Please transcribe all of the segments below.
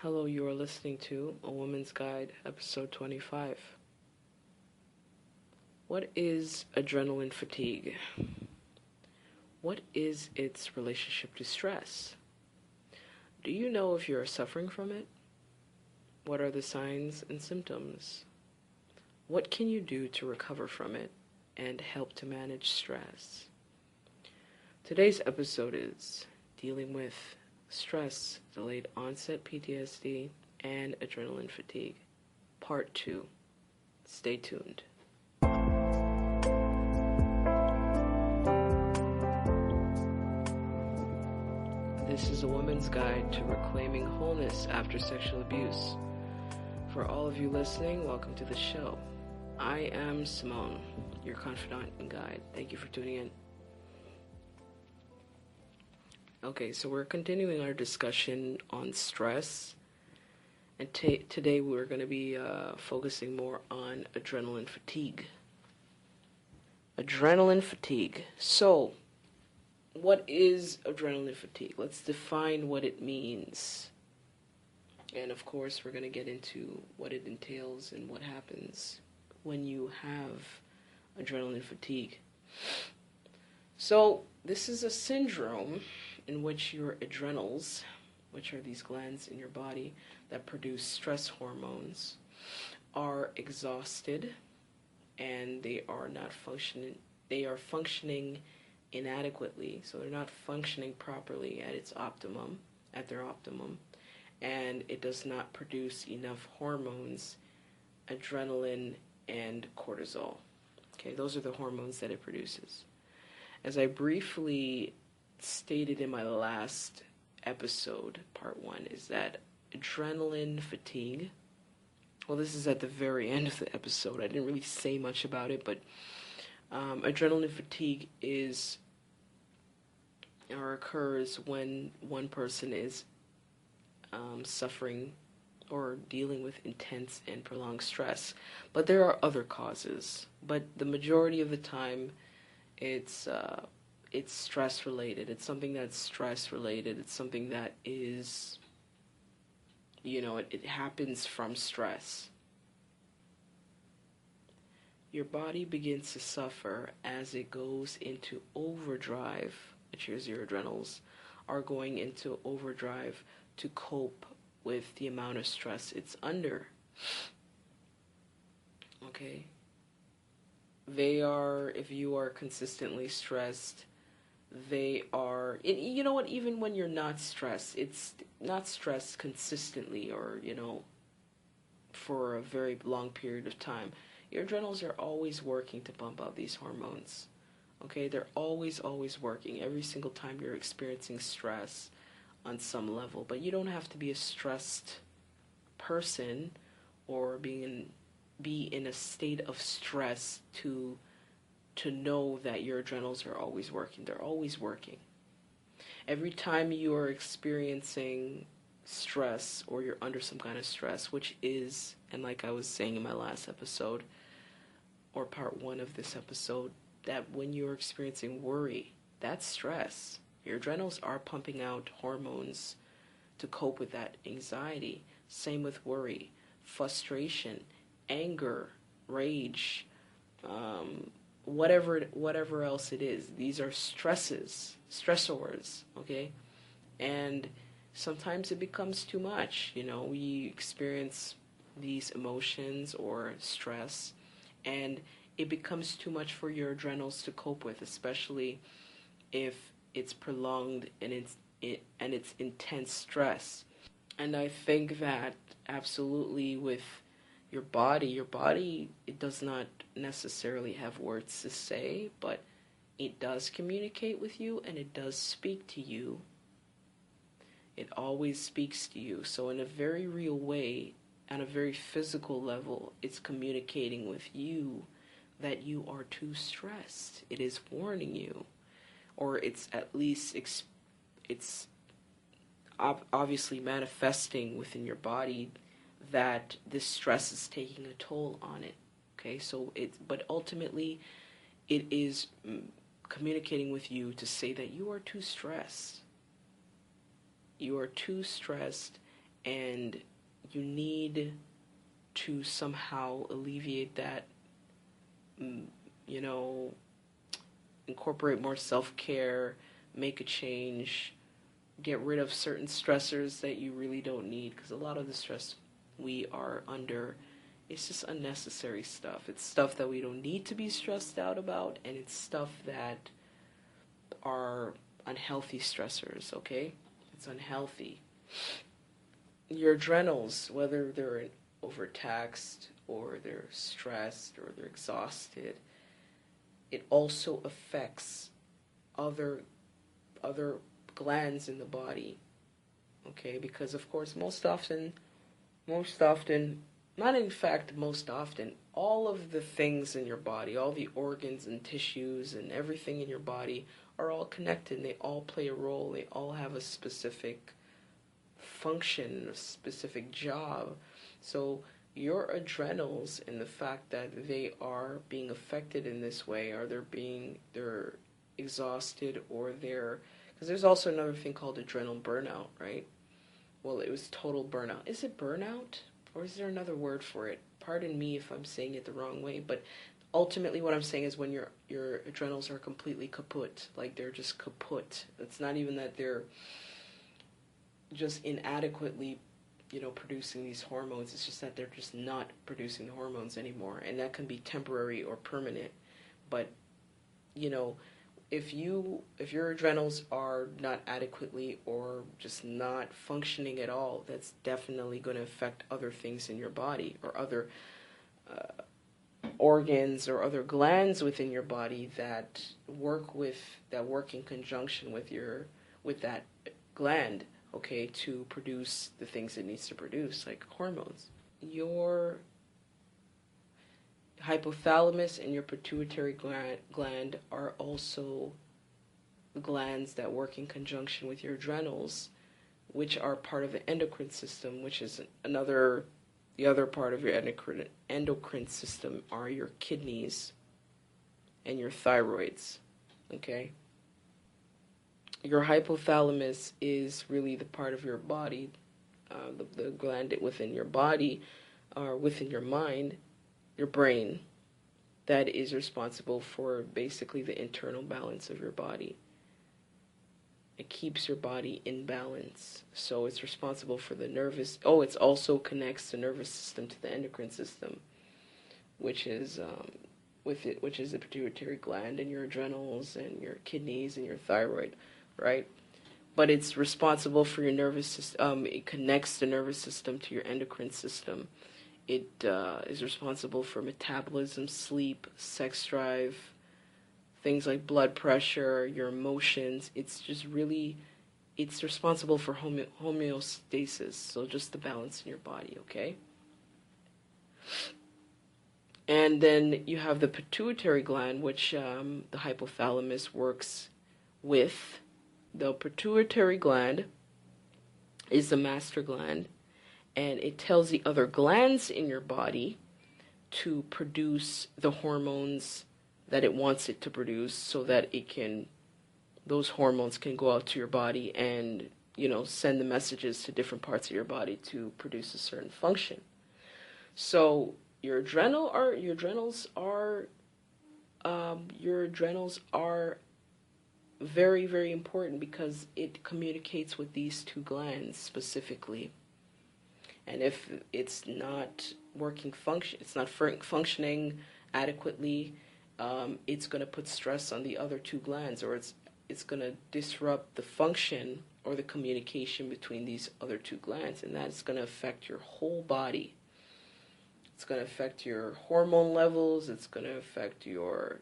Hello, you are listening to A Woman's Guide, episode 25. What is adrenaline fatigue? What is its relationship to stress? Do you know if you are suffering from it? What are the signs and symptoms? What can you do to recover from it and help to manage stress? Today's episode is dealing with stress, delayed onset PTSD, and adrenaline fatigue. Part 2. Stay tuned. This is a woman's guide to reclaiming wholeness after sexual abuse. For all of you listening, welcome to the show. I am Simone, your confidant and guide. Thank you for tuning in. Okay, so we're continuing our discussion on stress, and today we're going to be focusing more on adrenaline fatigue. Adrenaline fatigue. So, what is adrenaline fatigue? Let's define what it means. And of course, we're going to get into what it entails and what happens when you have adrenaline fatigue. So, this is a syndrome in which your adrenals, which are these glands in your body that produce stress hormones, are exhausted and they are not functioning. They are functioning inadequately, so they're not functioning properly at their optimum, and it does not produce enough hormones, adrenaline and cortisol. Okay, those are the hormones that it produces. As I briefly stated in my last episode, part 1, is that adrenaline fatigue, well, this is at the very end of the episode. I didn't really say much about it, but adrenaline fatigue occurs when one person is suffering or dealing with intense and prolonged stress. But there are other causes. But the majority of the time, it's stress related. It's something that's stress related. It's something that is, it happens from stress. Your body begins to suffer as it goes into overdrive, which is your adrenals are going into overdrive to cope with the amount of stress it's under. Okay? If you are consistently stressed, you know what, even when you're not stressed, it's not stressed consistently or, for a very long period of time. Your adrenals are always working to pump out these hormones. Okay, they're always working every single time you're experiencing stress on some level. But you don't have to be a stressed person or be in a state of stress to know that your adrenals are always working. They're always working. Every time you are experiencing stress or you're under some kind of stress, which is, and like I was saying in my last episode, or part 1 of this episode, that when you're experiencing worry, that's stress. Your adrenals are pumping out hormones to cope with that anxiety. Same with worry, frustration, anger, rage, whatever else it is. These are stressors, okay? And sometimes it becomes too much. We experience these emotions or stress, and it becomes too much for your adrenals to cope with, especially if it's prolonged and it's intense stress. And I think that absolutely with your body, it does not necessarily have words to say, but it does communicate with you and it does speak to you. It always speaks to you. So in a very real way, on a very physical level, it's communicating with you that you are too stressed. It is warning you, or it's at least it's obviously manifesting within your body that this stress is taking a toll on it. Okay, but ultimately it is communicating with you to say that you are too stressed. You are too stressed, and you need to somehow alleviate that, you know, incorporate more self-care, make a change, get rid of certain stressors that you really don't need, because a lot of the stress we are under, it's just unnecessary stuff. It's stuff that we don't need to be stressed out about, and it's stuff that are unhealthy stressors, okay? It's unhealthy. Your adrenals, whether they're overtaxed or they're stressed or they're exhausted, it also affects other glands in the body, okay? Because of course, most often, not in fact most often, all of the things in your body, all the organs and tissues and everything in your body are all connected. They all play a role. They all have a specific function, a specific job. So your adrenals, and the fact that they are being affected in this way, or they're exhausted, or because there's also another thing called adrenal burnout, right? Well, it was total burnout. Is it burnout? Or is there another word for it? Pardon me if I'm saying it the wrong way, but ultimately what I'm saying is when your adrenals are completely kaput, like they're just kaput. It's not even that they're just inadequately, producing these hormones. It's just that they're just not producing the hormones anymore, and that can be temporary or permanent. But, if your adrenals are not adequately or just not functioning at all, that's definitely going to affect other things in your body, or other organs or other glands within your body that work in conjunction with that gland, okay, to produce the things it needs to produce, like hormones. Your hypothalamus and your pituitary gland are also glands that work in conjunction with your adrenals, which are part of the endocrine system, which is the other part of your endocrine system are your kidneys and your thyroids, okay? Your hypothalamus is really the part of your body, the gland within your body, or within your mind, your brain, that is responsible for basically the internal balance of your body. It keeps your body in balance. So it's responsible for it also connects the nervous system to the endocrine system, which is the pituitary gland and your adrenals and your kidneys and your thyroid, right? But it's responsible for your nervous system. It connects the nervous system to your endocrine system. It is responsible for metabolism, sleep, sex drive, things like blood pressure, your emotions. It's responsible for homeostasis, so just the balance in your body, okay? And then you have the pituitary gland, which the hypothalamus works with. The pituitary gland is the master gland, and it tells the other glands in your body to produce the hormones that it wants it to produce, so that those hormones can go out to your body and, send the messages to different parts of your body to produce a certain function. So your adrenals are very, very important, because it communicates with these two glands specifically. And if it's not functioning adequately, it's going to put stress on the other two glands, or it's going to disrupt the function or the communication between these other two glands, and that's going to affect your whole body. It's going to affect your hormone levels. It's going to affect your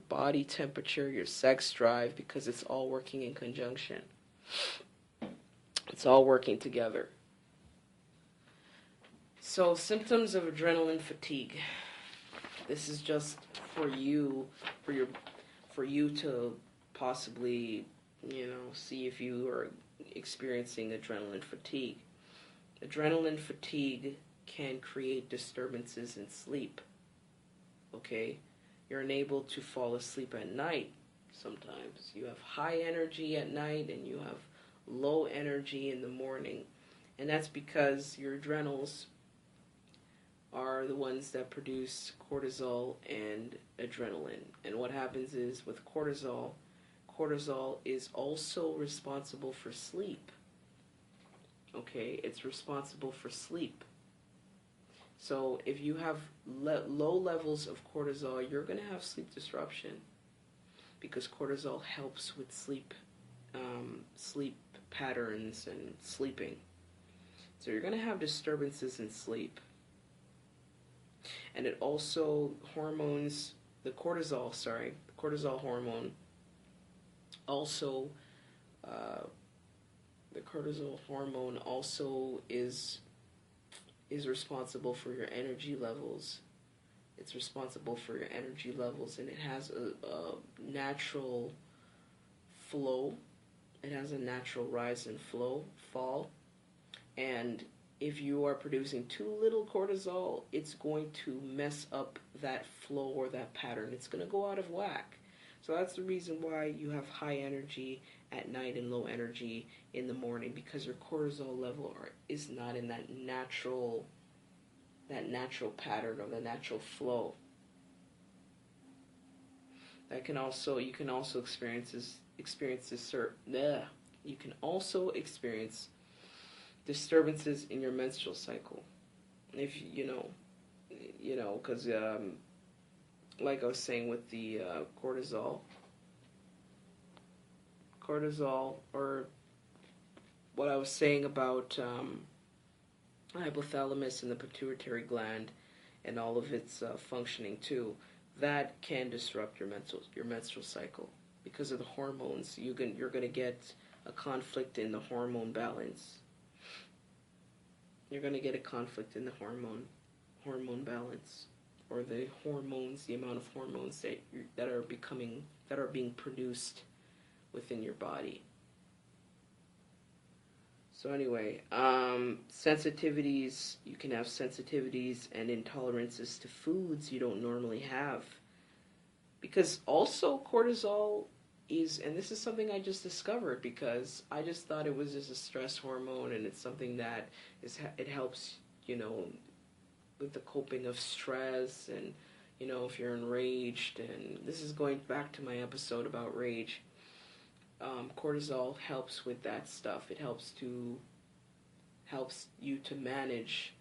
body temperature, your sex drive, because it's all working in conjunction. It's all working together. So, symptoms of adrenaline fatigue. This is just for you to possibly, see if you are experiencing adrenaline fatigue. Adrenaline fatigue can create disturbances in sleep. Okay? You're unable to fall asleep at night sometimes. You have high energy at night and you have low energy in the morning. And that's because your adrenals are the ones that produce cortisol and adrenaline. And what happens is with cortisol, cortisol is also responsible for sleep. Okay, it's responsible for sleep. So if you have low levels of cortisol, you're going to have sleep disruption because cortisol helps with sleep patterns and sleeping. So you're going to have disturbances in sleep. And it also the cortisol hormone also, the cortisol hormone also is responsible for your energy levels. It's responsible for your energy levels, and it has a natural flow. It has a natural rise and fall. And if you are producing too little cortisol, it's going to mess up that flow or that pattern. It's going to go out of whack. So that's the reason why you have high energy at night and low energy in the morning, because your cortisol level is not in that natural pattern or the natural flow. You can also experience disturbances in your menstrual cycle. If because like I was saying with the cortisol, or what I was saying about hypothalamus and the pituitary gland and all of its functioning too, that can disrupt your menstrual cycle because of the hormones. You're going to get a conflict in the hormone balance. You're going to get a conflict in the hormone balance, or the amount of hormones that are being produced within your body. So anyway, sensitivities, you can have sensitivities and intolerances to foods you don't normally have. Because also cortisol and this is something I just discovered, because I just thought it was just a stress hormone, and it's something that it helps, with the coping of stress, and, if you're enraged, and this is going back to my episode about rage. Cortisol helps with that stuff. It helps you to manage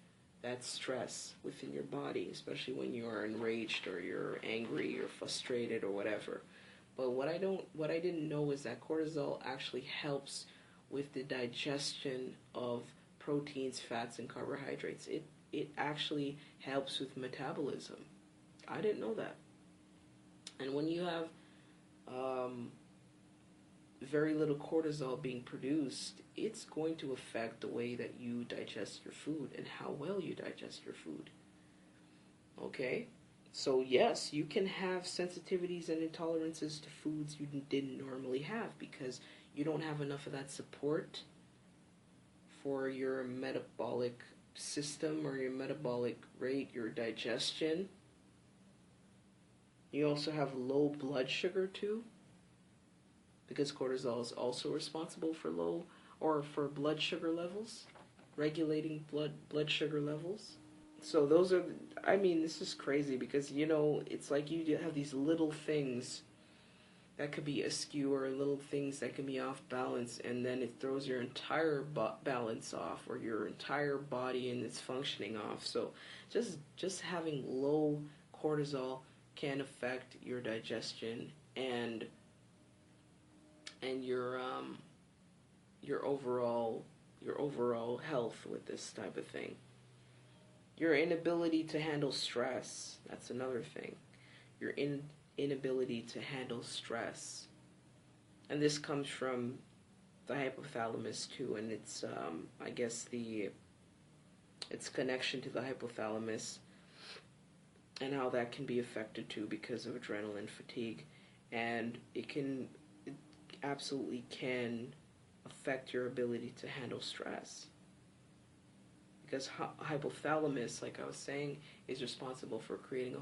that stress within your body, especially when you are enraged or you're angry or frustrated or whatever. But what I didn't know is that cortisol actually helps with the digestion of proteins, fats, and carbohydrates. It actually helps with metabolism. I didn't know that. And when you have very little cortisol being produced, it's going to affect the way that you digest your food and how well you digest your food. Okay? So yes, you can have sensitivities and intolerances to foods you didn't normally have because you don't have enough of that support for your metabolic system or your metabolic rate, your digestion. You also have low blood sugar too, because cortisol is also responsible for for blood sugar levels, regulating blood sugar levels. So this is crazy because, it's like you have these little things that could be askew or little things that can be off balance, and then it throws your entire balance off, or your entire body and its functioning off. So just having low cortisol can affect your digestion and your overall health with this type of thing. Your inability to handle stress, that's another thing. Your inability to handle stress. And this comes from the hypothalamus too, and it's its connection to the hypothalamus and how that can be affected too because of adrenaline fatigue. And it absolutely can affect your ability to handle stress. Because hypothalamus, like I was saying, is responsible for creating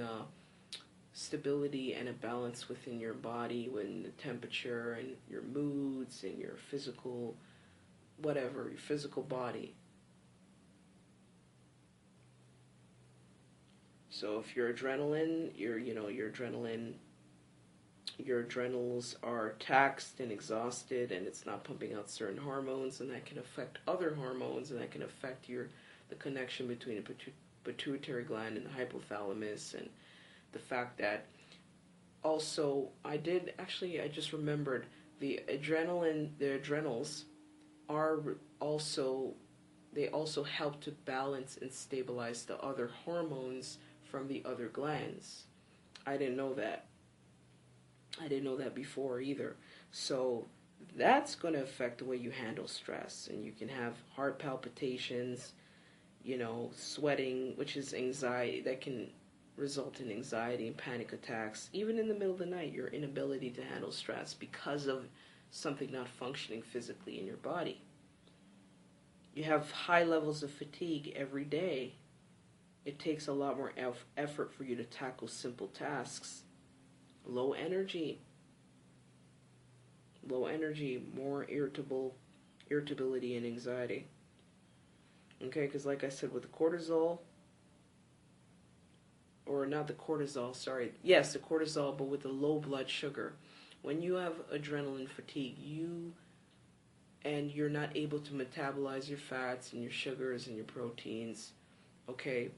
a stability and a balance within your body, when the temperature and your moods and your physical whatever, your physical body. So if your adrenaline, your adrenals are taxed and exhausted and it's not pumping out certain hormones, and that can affect other hormones, and that can affect the connection between the pituitary gland and the hypothalamus. And the fact that also I just remembered the adrenals are also, they also help to balance and stabilize the other hormones from the other glands. I didn't know that. I didn't know that before either. So that's going to affect the way you handle stress. And you can have heart palpitations, sweating, which is anxiety, that can result in anxiety and panic attacks. Even in the middle of the night, your inability to handle stress because of something not functioning physically in your body. You have high levels of fatigue every day. It takes a lot more effort for you to tackle simple tasks. Low energy, more irritability and anxiety. Okay, because like I said, with the cortisol, or not the cortisol, sorry, yes, the cortisol, but with the low blood sugar, when you have adrenaline fatigue, you're not able to metabolize your fats and your sugars and your proteins, okay,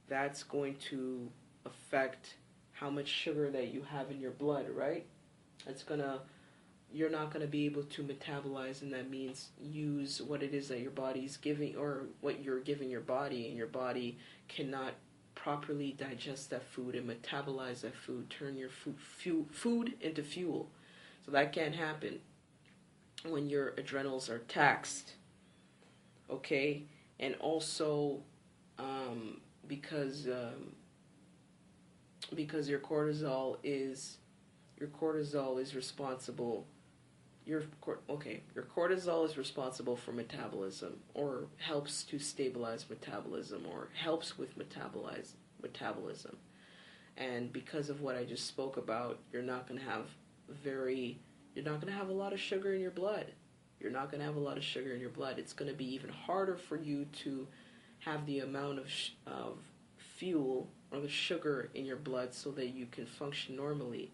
that's going to affect how much sugar that you have in your blood, right? You're not gonna be able to metabolize, and that means use what it is that your body's giving, or what you're giving your body, and your body cannot properly digest that food and metabolize that food, turn your food into fuel. So that can't happen when your adrenals are taxed, okay? And also, because your cortisol is responsible. Your cortisol is responsible for metabolism, or helps to stabilize metabolism, or helps with metabolism. And because of what I just spoke about, you're not going to have a lot of sugar in your blood. It's going to be even harder for you to have the amount of fuel or the sugar in your blood so that you can function normally.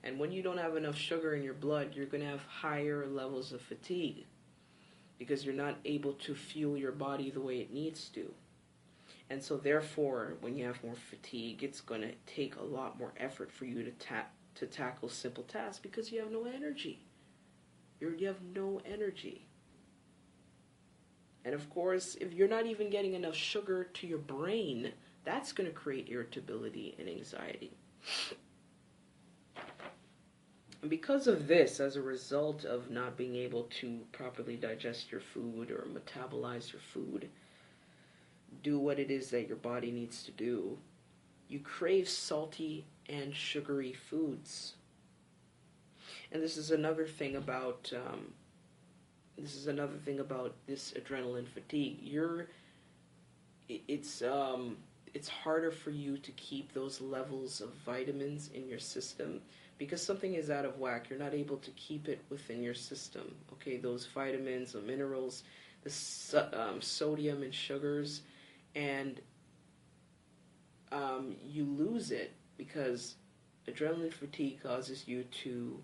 And when you don't have enough sugar in your blood, you're going to have higher levels of fatigue, because you're not able to fuel your body the way it needs to. And so therefore, when you have more fatigue, it's going to take a lot more effort for you to tackle simple tasks, because you have no energy. You have no energy. And of course, if you're not even getting enough sugar to your brain, that's going to create irritability and anxiety. And because of this, as a result of not being able to properly digest your food or metabolize your food, do what it is that your body needs to do, you crave salty and sugary foods. And this is another thing about this adrenaline fatigue. It's harder for you to keep those levels of vitamins in your system, because something is out of whack. You're not able to keep it within your system. Okay, those vitamins, the minerals, the sodium and sugars, and you lose it because adrenaline fatigue causes you to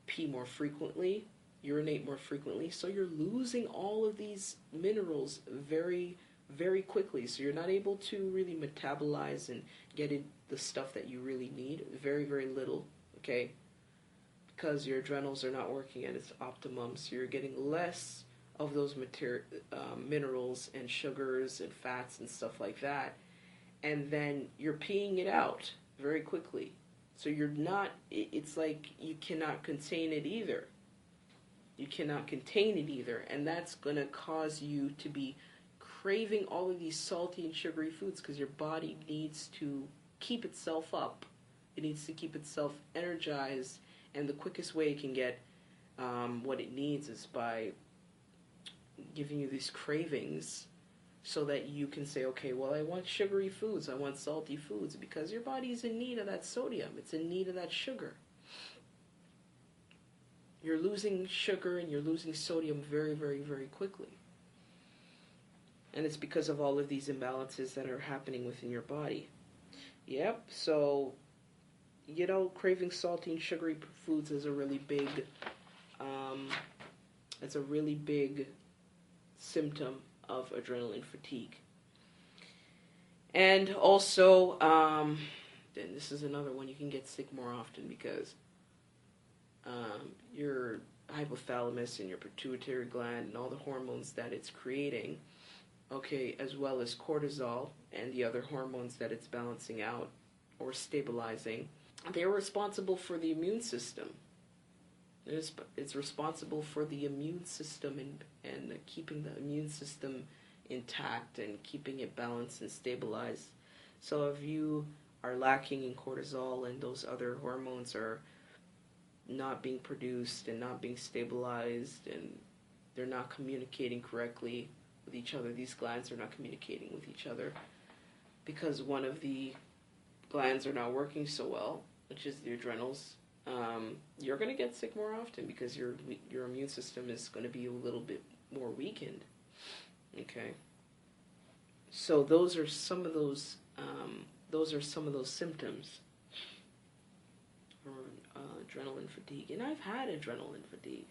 pee more frequently, urinate more frequently, so you're losing all of these minerals very, very quickly. So you're not able to really metabolize and get the stuff that you really need. Very, very little, okay? Because your adrenals are not working at its optimum, so you're getting less of those minerals and sugars and fats and stuff like that. And then you're peeing it out very quickly. So it's like you cannot contain it either. And that's going to cause you to be craving all of these salty and sugary foods, because your body needs to keep itself up. It needs to keep itself energized, and the quickest way it can get what it needs is by giving you these cravings, so that you can say, okay, well, I want sugary foods, I want salty foods, because your body is in need of that sodium, it's in need of that sugar. you're losing sugar and you're losing sodium very, very, very quickly. And it's because of all of these imbalances that are happening within your body. Yep, so, craving salty and sugary foods is it's a really big symptom of adrenaline fatigue. And also, and this is another one, you can get sick more often because your hypothalamus and your pituitary gland and all the hormones that it's creating, okay, as well as cortisol and the other hormones that it's balancing out or stabilizing, they're responsible for the immune system. It's responsible for the immune system and keeping the immune system intact and keeping it balanced and stabilized. So if you are lacking in cortisol and those other hormones are not being produced and not being stabilized and they're not communicating correctly with each other, these glands are not communicating with each other because one of the glands are not working so well, which is the adrenals, you're going to get sick more often because your immune system is going to be a little bit more weakened. Okay. So those are some of those symptoms for adrenaline fatigue. And I've had adrenaline fatigue.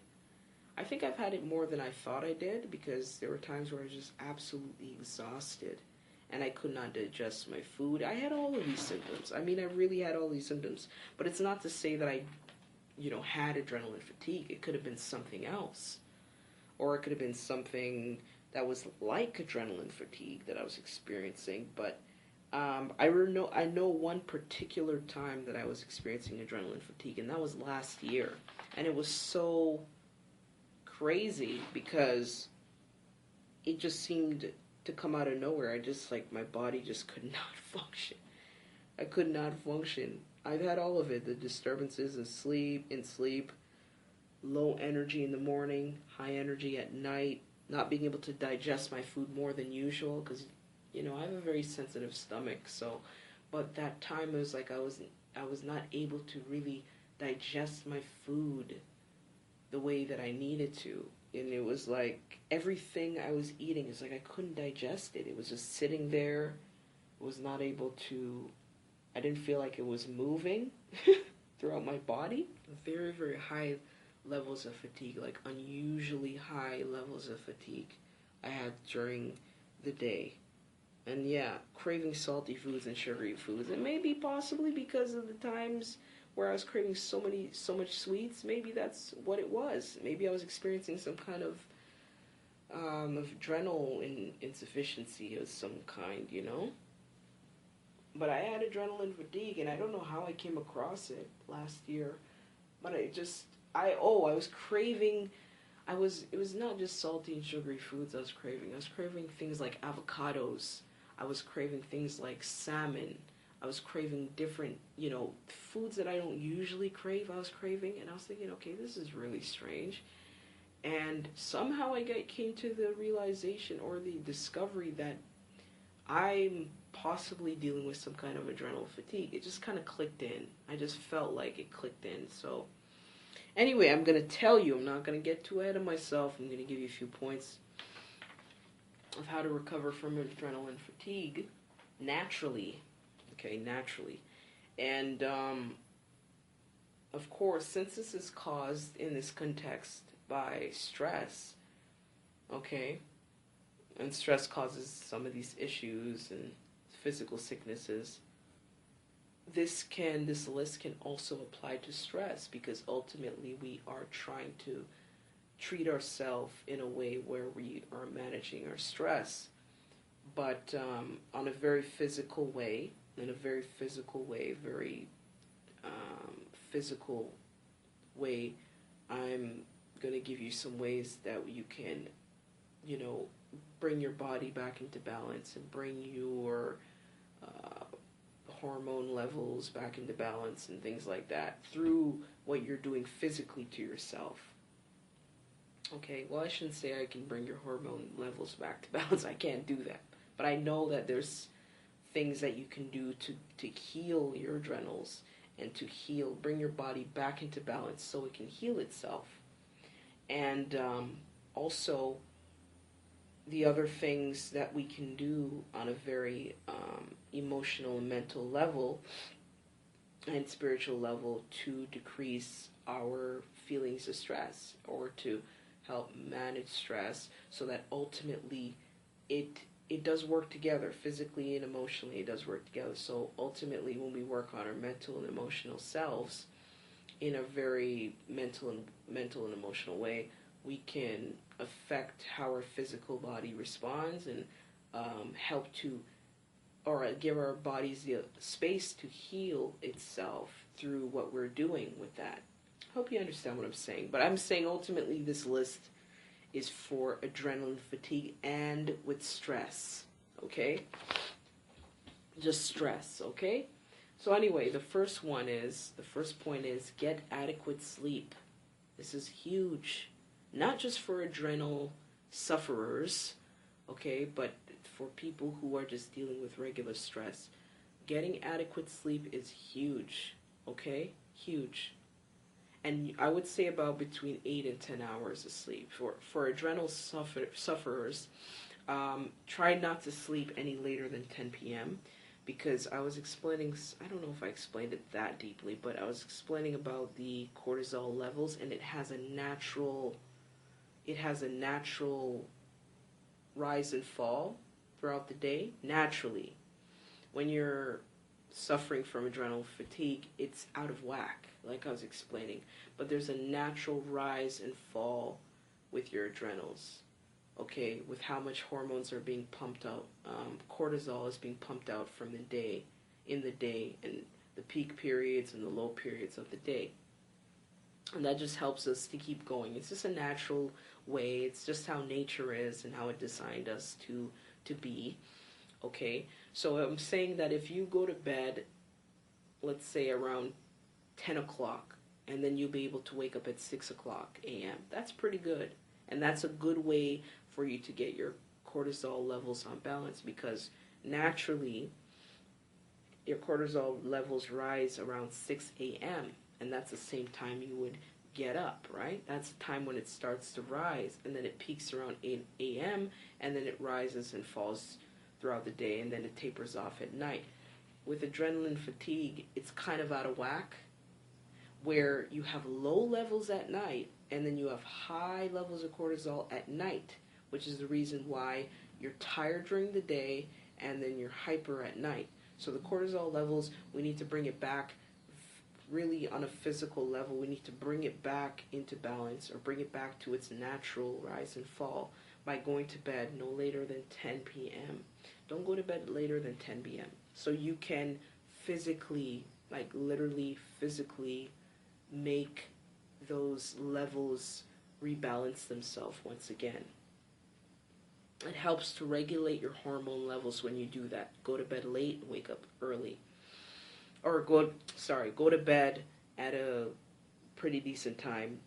I think I've had it more than I thought I did because there were times where I was just absolutely exhausted and I could not digest my food. I had all of these symptoms. I mean, I really had all these symptoms. But it's not to say that I, had adrenaline fatigue. It could have been something else. Or it could have been something that was like adrenaline fatigue that I was experiencing. But I know one particular time that I was experiencing adrenaline fatigue, and that was last year. And it was so crazy because it just seemed to come out of nowhere. My body just could not function. I could not function. I've had all of it, the disturbances in sleep, low energy in the morning, high energy at night, not being able to digest my food more than usual because, I have a very sensitive stomach. So, but that time it was like I was not able to really digest my food the way that I needed to. And it was like everything I was eating is like I couldn't digest it. It was just sitting there. Was not able to, I didn't feel like it was moving throughout my body. Very, very high levels of fatigue, like unusually high levels of fatigue I had during the day. And yeah, craving salty foods and sugary foods. And maybe possibly because of the times where I was craving so much sweets, maybe that's what it was. Maybe I was experiencing some kind of adrenal insufficiency of some kind, But I had adrenaline fatigue, and I don't know how I came across it last year. But I was craving, it was not just salty and sugary foods I was craving. I was craving things like avocados. I was craving things like salmon. I was craving different, foods that I don't usually crave, I was craving. And I was thinking, okay, this is really strange. And somehow I came to the realization or the discovery that I'm possibly dealing with some kind of adrenal fatigue. It just kind of clicked in. I just felt like it clicked in. So anyway, I'm going to tell you, I'm not going to get too ahead of myself. I'm going to give you a few points of how to recover from adrenaline fatigue naturally. Okay, naturally. And, of course, since this is caused in this context by stress, okay, and stress causes some of these issues and physical sicknesses, this list can also apply to stress because ultimately we are trying to treat ourselves in a way where we are managing our stress, but on a very physical way, very physical way, I'm going to give you some ways that you can, bring your body back into balance and bring your hormone levels back into balance and things like that through what you're doing physically to yourself. Okay, well, I shouldn't say I can bring your hormone levels back to balance. I can't do that. But I know that there's things that you can do to heal your adrenals and to bring your body back into balance so it can heal itself. And also, the other things that we can do on a very emotional and mental level and spiritual level to decrease our feelings of stress, or to help manage stress, so that ultimately it it does work together physically and emotionally. It does work together. So ultimately, when we work on our mental and emotional selves in a very mental and emotional way, we can affect how our physical body responds, and help to, or give our bodies the space to heal itself through what we're doing with that. Hope you understand what I'm saying. But I'm saying ultimately this list is for adrenaline fatigue and with stress. Okay? Just stress, okay? So anyway, the first point is get adequate sleep. This is huge. Not just for adrenal sufferers, okay, but for people who are just dealing with regular stress. Getting adequate sleep is huge, okay? Huge. And I would say about between 8 and 10 hours of sleep. For adrenal sufferers, try not to sleep any later than 10 p.m. Because I was explaining, I don't know if I explained it that deeply, but I was explaining about the cortisol levels, and it has a natural rise and fall throughout the day, naturally. When you're suffering from adrenal fatigue, it's out of whack, like I was explaining. But there's a natural rise and fall with your adrenals, okay, with how much hormones are being pumped out. Cortisol is being pumped out from the day, and the peak periods and the low periods of the day. And that just helps us to keep going. It's just a natural way. It's just how nature is and how it designed us to be. Okay? So I'm saying that if you go to bed, let's say around 10 o'clock, and then you'll be able to wake up at 6 o'clock a.m., that's pretty good. And that's a good way for you to get your cortisol levels on balance, because naturally your cortisol levels rise around 6 a.m., and that's the same time you would get up, right? That's the time when it starts to rise, and then it peaks around 8 a.m., and then it rises and falls throughout the day, and then it tapers off at night. With adrenaline fatigue, it's kind of out of whack, where you have low levels at night, and then you have high levels of cortisol at night, which is the reason why you're tired during the day, and then you're hyper at night. So the cortisol levels, we need to bring it back really on a physical level. We need to bring it back into balance, or bring it back to its natural rise and fall, by going to bed no later than 10 p.m. Don't go to bed later than 10 p.m. So you can physically, like literally physically, make those levels rebalance themselves once again. It helps to regulate your hormone levels when you do that. Go to bed late and wake up early. Or go to bed at a pretty decent time,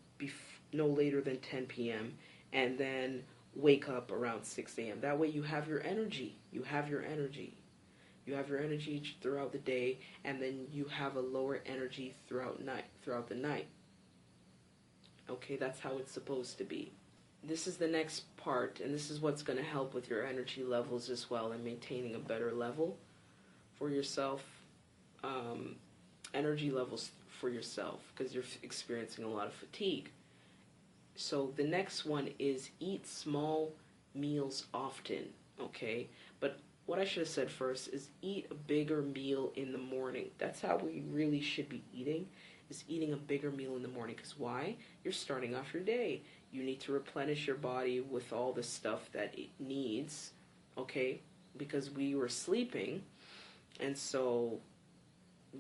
no later than 10 p.m., and then wake up around 6 a.m. That way you have your energy. You have your energy throughout the day, and then you have a lower energy throughout the night. Okay, that's how it's supposed to be. This is the next part, and this is what's going to help with your energy levels as well, and maintaining a better level for yourself. Energy levels for yourself, because you're experiencing a lot of fatigue. So the next one is eat small meals often, okay? But what I should have said first is eat a bigger meal in the morning. That's how we really should be eating, is eating a bigger meal in the morning. Because why? You're starting off your day. You need to replenish your body with all the stuff that it needs, okay? Because we were sleeping, and so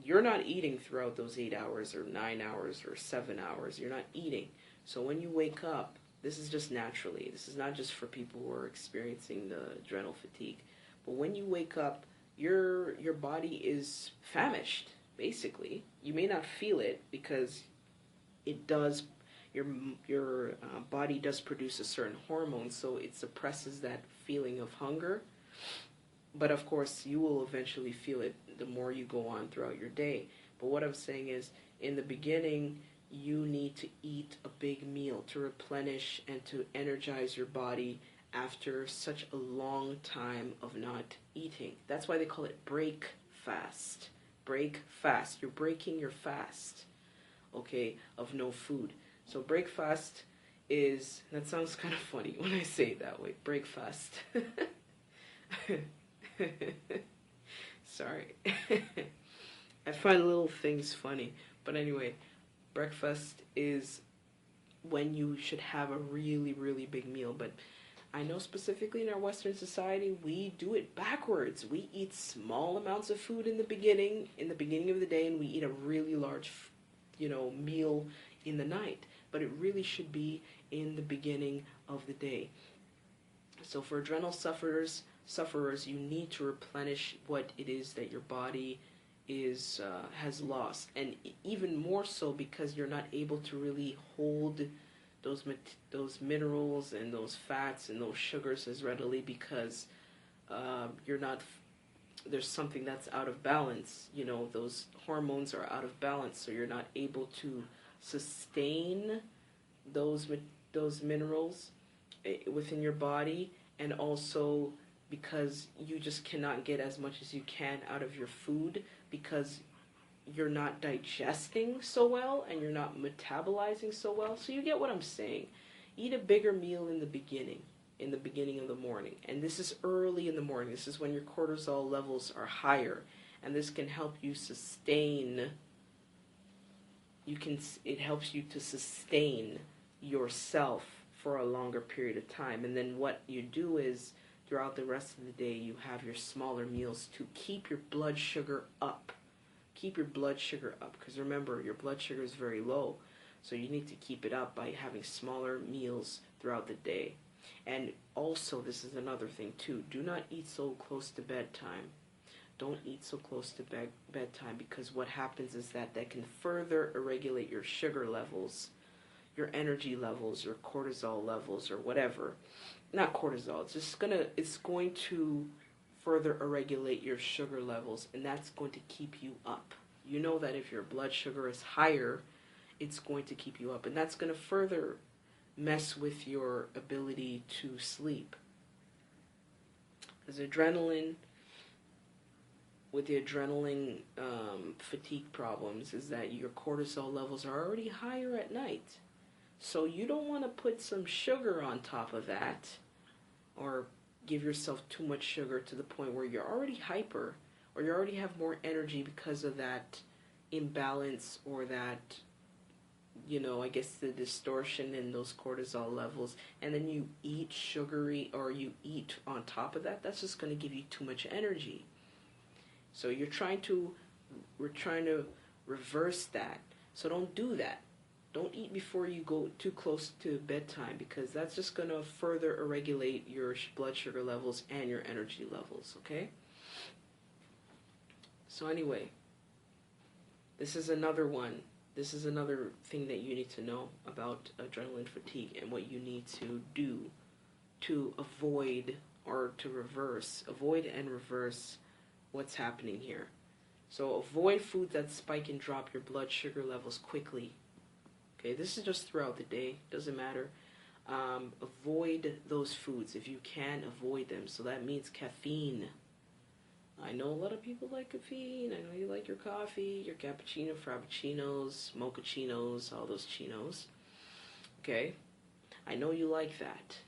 you're not eating throughout those 8 hours or 9 hours or 7 hours. You're not eating. So when you wake up, this is just naturally. This is not just for people who are experiencing the adrenal fatigue. But when you wake up, your body is famished, basically. You may not feel it, because it does. Your body does produce a certain hormone, so it suppresses that feeling of hunger. But of course, you will eventually feel it the more you go on throughout your day. But what I'm saying is, in the beginning, you need to eat a big meal to replenish and to energize your body after such a long time of not eating. That's why they call it break fast. Break fast. You're breaking your fast, okay, of no food. So break fast is, that sounds kind of funny when I say it that way. Break fast. Sorry. I find little things funny. But anyway, breakfast is when you should have a really, really big meal. But I know specifically in our Western society, we do it backwards. We eat small amounts of food in the beginning of the day, and we eat a really large, meal in the night. But it really should be in the beginning of the day. So for adrenal sufferers, you need to replenish what it is that your body has lost, and even more so because you're not able to really hold those minerals and those fats and those sugars as readily because there's something that's out of balance. Those hormones are out of balance, so you're not able to sustain those minerals within your body, and also because you just cannot get as much as you can out of your food because you're not digesting so well and you're not metabolizing so well. So you get what I'm saying. Eat a bigger meal in the beginning of the morning. And this is early in the morning. This is when your cortisol levels are higher. And this can help you sustain, it helps you to sustain yourself for a longer period of time. And then what you do is, throughout the rest of the day, you have your smaller meals to keep your blood sugar up. Keep your blood sugar up, because remember, your blood sugar is very low. So you need to keep it up by having smaller meals throughout the day. And also, this is another thing too, do not eat so close to bedtime. Don't eat so close to bedtime, because what happens is that can further irregulate your sugar levels, your energy levels, your cortisol levels, or whatever. Not cortisol, it's going to further irregulate your sugar levels, and that's going to keep you up. You know that if your blood sugar is higher, it's going to keep you up, and that's going to further mess with your ability to sleep. With the adrenaline fatigue problems is that your cortisol levels are already higher at night. So you don't want to put some sugar on top of that, or give yourself too much sugar to the point where you're already hyper, or you already have more energy because of that imbalance, or that, I guess the distortion in those cortisol levels, and then you eat sugary, or you eat on top of that. That's just going to give you too much energy. So we're trying to reverse that. So don't do that. Don't eat before you go too close to bedtime, because that's just going to further irregulate your blood sugar levels and your energy levels, okay? So anyway, this is another one. This is another thing that you need to know about adrenaline fatigue and what you need to do to avoid and reverse what's happening here. So avoid foods that spike and drop your blood sugar levels quickly. Okay, this is just throughout the day, doesn't matter. Avoid those foods if you can avoid them. So that means caffeine. I know a lot of people like caffeine. I know you like your coffee, your cappuccino, frappuccinos, mochachinos, all those chinos. Okay, I know you like that,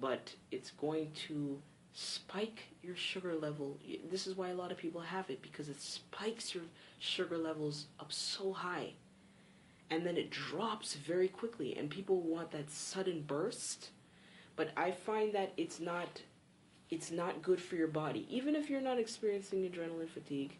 but it's going to spike your sugar level. This is why a lot of people have it, because it spikes your sugar levels up so high. And then it drops very quickly, and people want that sudden burst. But I find that it's not good for your body. Even if you're not experiencing adrenaline fatigue,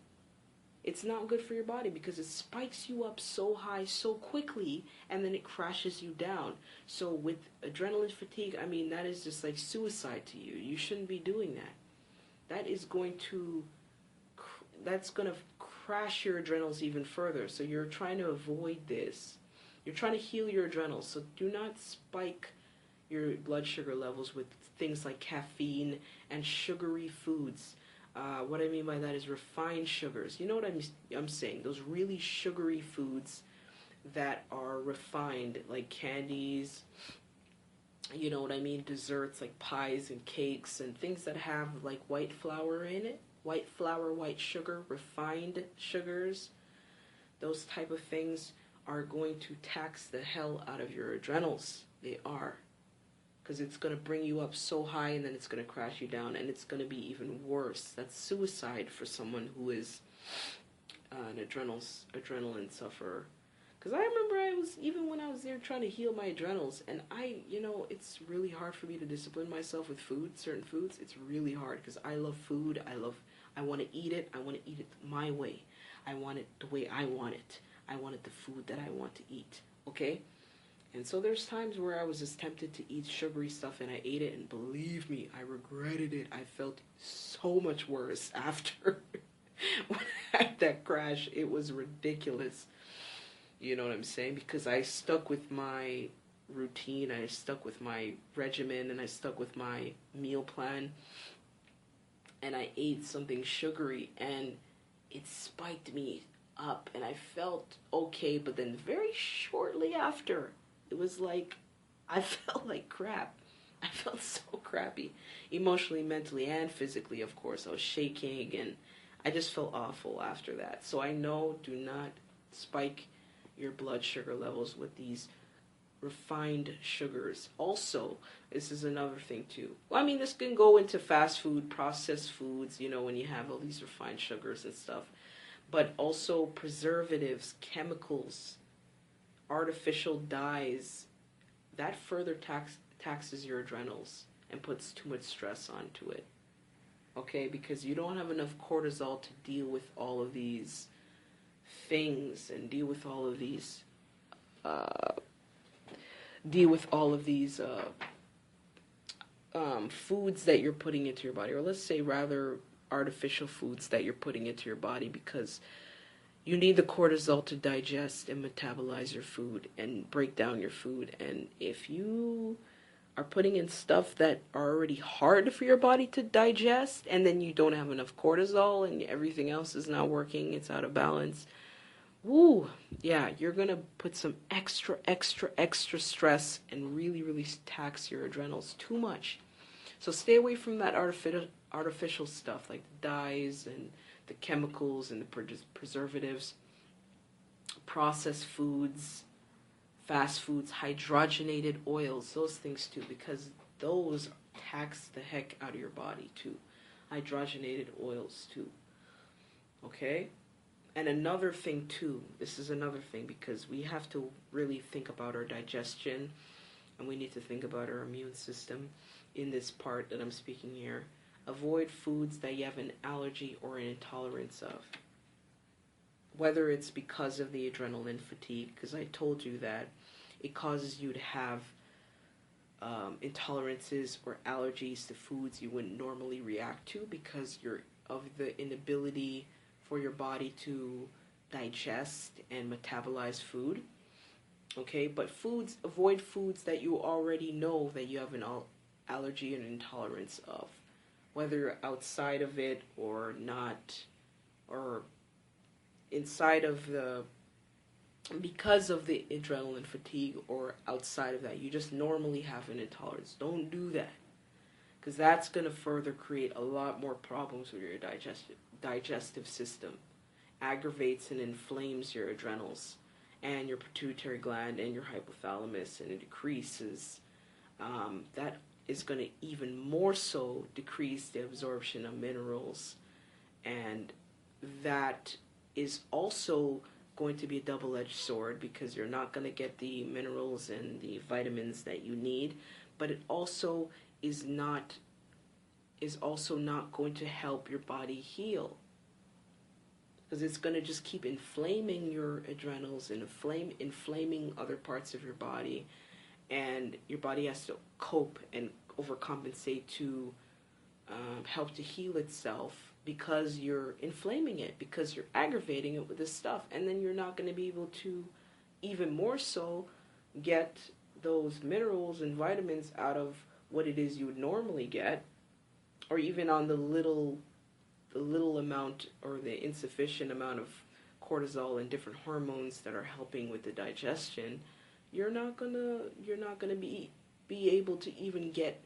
it's not good for your body, because it spikes you up so high so quickly, and then it crashes you down. So with adrenaline fatigue, that is just like suicide to you. You shouldn't be doing that. That's going to crash your adrenals even further. So you're trying to avoid this. You're trying to heal your adrenals. So do not spike your blood sugar levels with things like caffeine and sugary foods. What I mean by that is refined sugars. You know what I'm saying? Those really sugary foods that are refined, like candies, you know what I mean, desserts like pies and cakes and things that have like white flour in it, white flour, white sugar, refined sugars, those type of things are going to tax the hell out of your adrenals. They are. Because it's going to bring you up so high and then it's going to crash you down, and it's going to be even worse. That's suicide for someone who is an adrenaline sufferer. Because I remember even when I was there trying to heal my adrenals, and it's really hard for me to discipline myself with food, certain foods. It's really hard because I love food. I want to eat it. I want to eat it my way. I want it the way I want it. I wanted the food that I want to eat. Okay? And so there's times where I was just tempted to eat sugary stuff and I ate it, and believe me, I regretted it. I felt so much worse after when I had that crash. It was ridiculous. You know what I'm saying? Because I stuck with my routine, I stuck with my regimen, and I stuck with my meal plan. And I ate something sugary and it spiked me up and I felt okay, but then very shortly after, it was like I felt like crap. I felt so crappy, emotionally, mentally, and physically, of course. I was shaking and I just felt awful after that. So I know, do not spike your blood sugar levels with these refined sugars. Also, this is another thing too. Well, I mean, this can go into fast food, processed foods, when you have all these refined sugars and stuff. But also preservatives, chemicals, artificial dyes, that further taxes your adrenals and puts too much stress onto it. Okay, because you don't have enough cortisol to deal with all of these things and deal with all of these foods that you're putting into your body, or let's say rather artificial foods that you're putting into your body, because you need the cortisol to digest and metabolize your food and break down your food. And if you are putting in stuff that are already hard for your body to digest, and then you don't have enough cortisol and everything else is not working, it's out of balance, woo, yeah, you're going to put some extra stress and really, really tax your adrenals too much. So stay away from that artificial stuff like the dyes and the chemicals and the preservatives, processed foods, fast foods, hydrogenated oils, those things too, because those tax the heck out of your body too. Hydrogenated oils too. Okay? And another thing too, this is another thing, because we have to really think about our digestion and we need to think about our immune system in this part that I'm speaking here. Avoid foods that you have an allergy or an intolerance of. Whether it's because of the adrenaline fatigue, because I told you that it causes you to have intolerances or allergies to foods you wouldn't normally react to because of the inability for your body to digest and metabolize food. Okay, but avoid foods that you already know that you have an allergy and intolerance of, whether outside of it or not, or inside of because of the adrenaline fatigue, or outside of that, you just normally have an intolerance. Don't do that, because that's going to further create a lot more problems with your digestive system. Aggravates and inflames your adrenals and your pituitary gland and your hypothalamus, and it decreases. That is going to even more so decrease the absorption of minerals, and that is also going to be a double-edged sword, because you're not going to get the minerals and the vitamins that you need, but it also is not going to help your body heal, because it's going to just keep inflaming your adrenals and inflaming other parts of your body, and your body has to cope and overcompensate to help to heal itself, because you're inflaming it, because you're aggravating it with this stuff, and then you're not going to be able to even more so get those minerals and vitamins out of what it is you would normally get, or even on the little amount or the insufficient amount of cortisol and different hormones that are helping with the digestion, you're not gonna be able to even get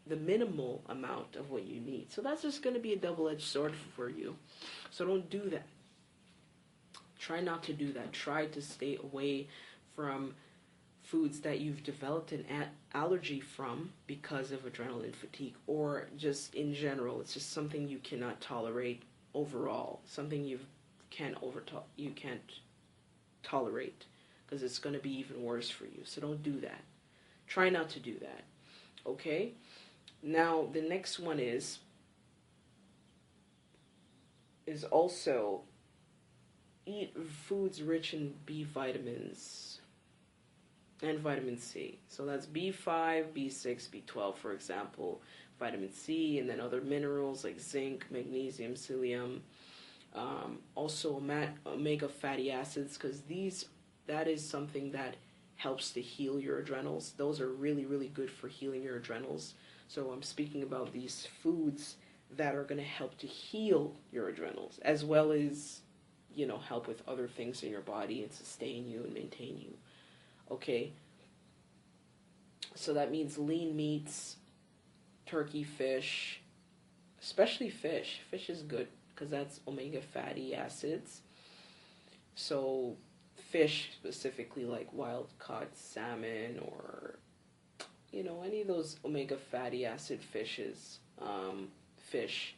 the minimal amount of what you need. So that's just gonna be a double-edged sword for you. So don't do that. Try not to do that. Try to stay away from foods that you've developed an allergy from because of adrenaline fatigue, or just in general. It's just something you cannot tolerate overall, something you can't tolerate, because it's going to be even worse for you. So don't do that. Try not to do that. Okay? Now the next one is also eat foods rich in B vitamins and vitamin C. So that's B5, B6, B12, for example, vitamin C, and then other minerals like zinc, magnesium, psyllium, also omega fatty acids, because that is something that helps to heal your adrenals. Those are really, really good for healing your adrenals. So I'm speaking about these foods that are going to help to heal your adrenals, as well as, help with other things in your body and sustain you and maintain you. Okay, so that means lean meats, turkey, fish, especially fish. Fish is good because that's omega fatty acids. So fish specifically, like wild caught salmon, or any of those omega fatty acid fishes, fish,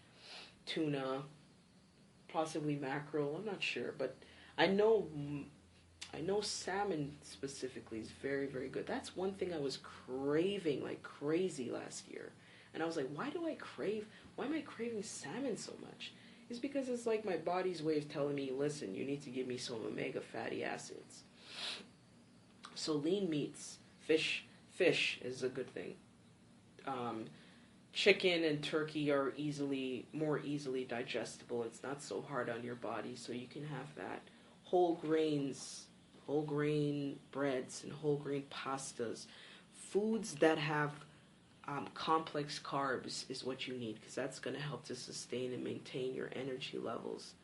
tuna, possibly mackerel. I'm not sure, but I know salmon specifically is very, very good. That's one thing I was craving like crazy last year. And I was like, why am I craving salmon so much? It's because it's like my body's way of telling me, listen, you need to give me some omega fatty acids. So lean meats, fish is a good thing. Chicken and turkey are more easily digestible. It's not so hard on your body, so you can have that. Whole grain breads and whole grain pastas. Foods that have complex carbs is what you need, because that's going to help to sustain and maintain your energy levels.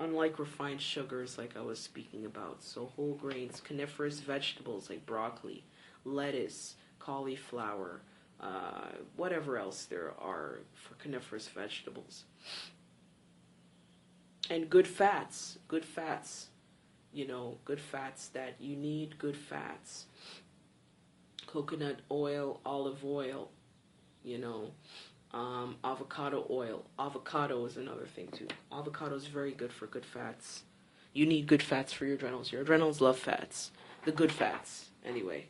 Unlike refined sugars like I was speaking about. So whole grains, coniferous vegetables like broccoli, lettuce, cauliflower, whatever else there are for coniferous vegetables. And good fats, good fats that you need, good fats. Coconut oil, olive oil, avocado oil. Avocado is another thing too. Avocado is very good for good fats. You need good fats for your adrenals. Your adrenals love fats. The good fats, anyway.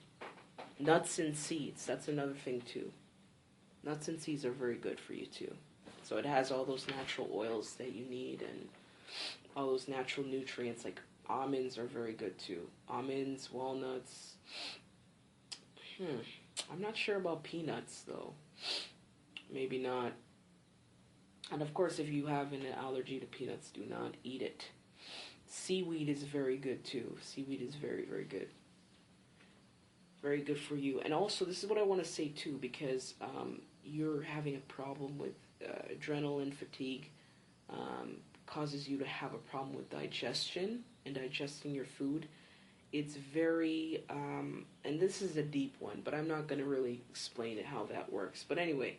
Nuts and seeds, that's another thing too. Nuts and seeds are very good for you too. So it has all those natural oils that you need, and all those natural nutrients. Like almonds are very good too. Almonds, walnuts. I'm not sure about peanuts though. Maybe not. And of course, if you have an allergy to peanuts, do not eat it. Seaweed is very good too. Seaweed is very, very good. Very good for you. And also, this is what I want to say too, because you're having a problem with adrenaline fatigue, causes you to have a problem with digestion and digesting your food. It's very, and this is a deep one, but I'm not going to really explain it how that works. But anyway,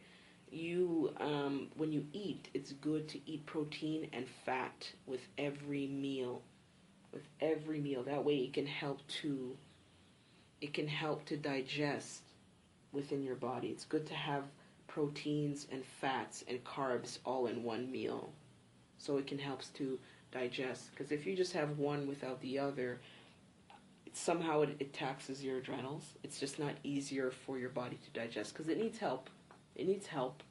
when you eat, it's good to eat protein and fat with every meal. With every meal. That way it can help to digest within your body. It's good to have proteins and fats and carbs all in one meal, so it can help to digest. Because if you just have one without the other, somehow it taxes your adrenals. It's just not easier for your body to digest, because it needs help. It needs help.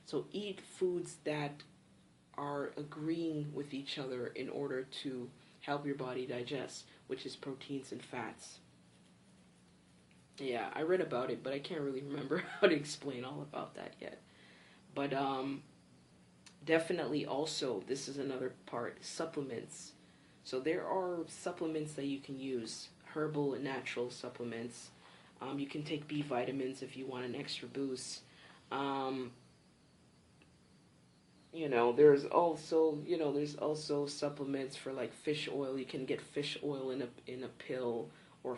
So eat foods that are agreeing with each other in order to help your body digest, which is proteins and fats. Yeah, I read about it, but I can't really remember how to explain all about that yet. But definitely also, this is another part, supplements. So there are supplements that you can use, herbal and natural supplements. You can take B vitamins if you want an extra boost. there's also supplements for like fish oil. You can get fish oil in a pill, or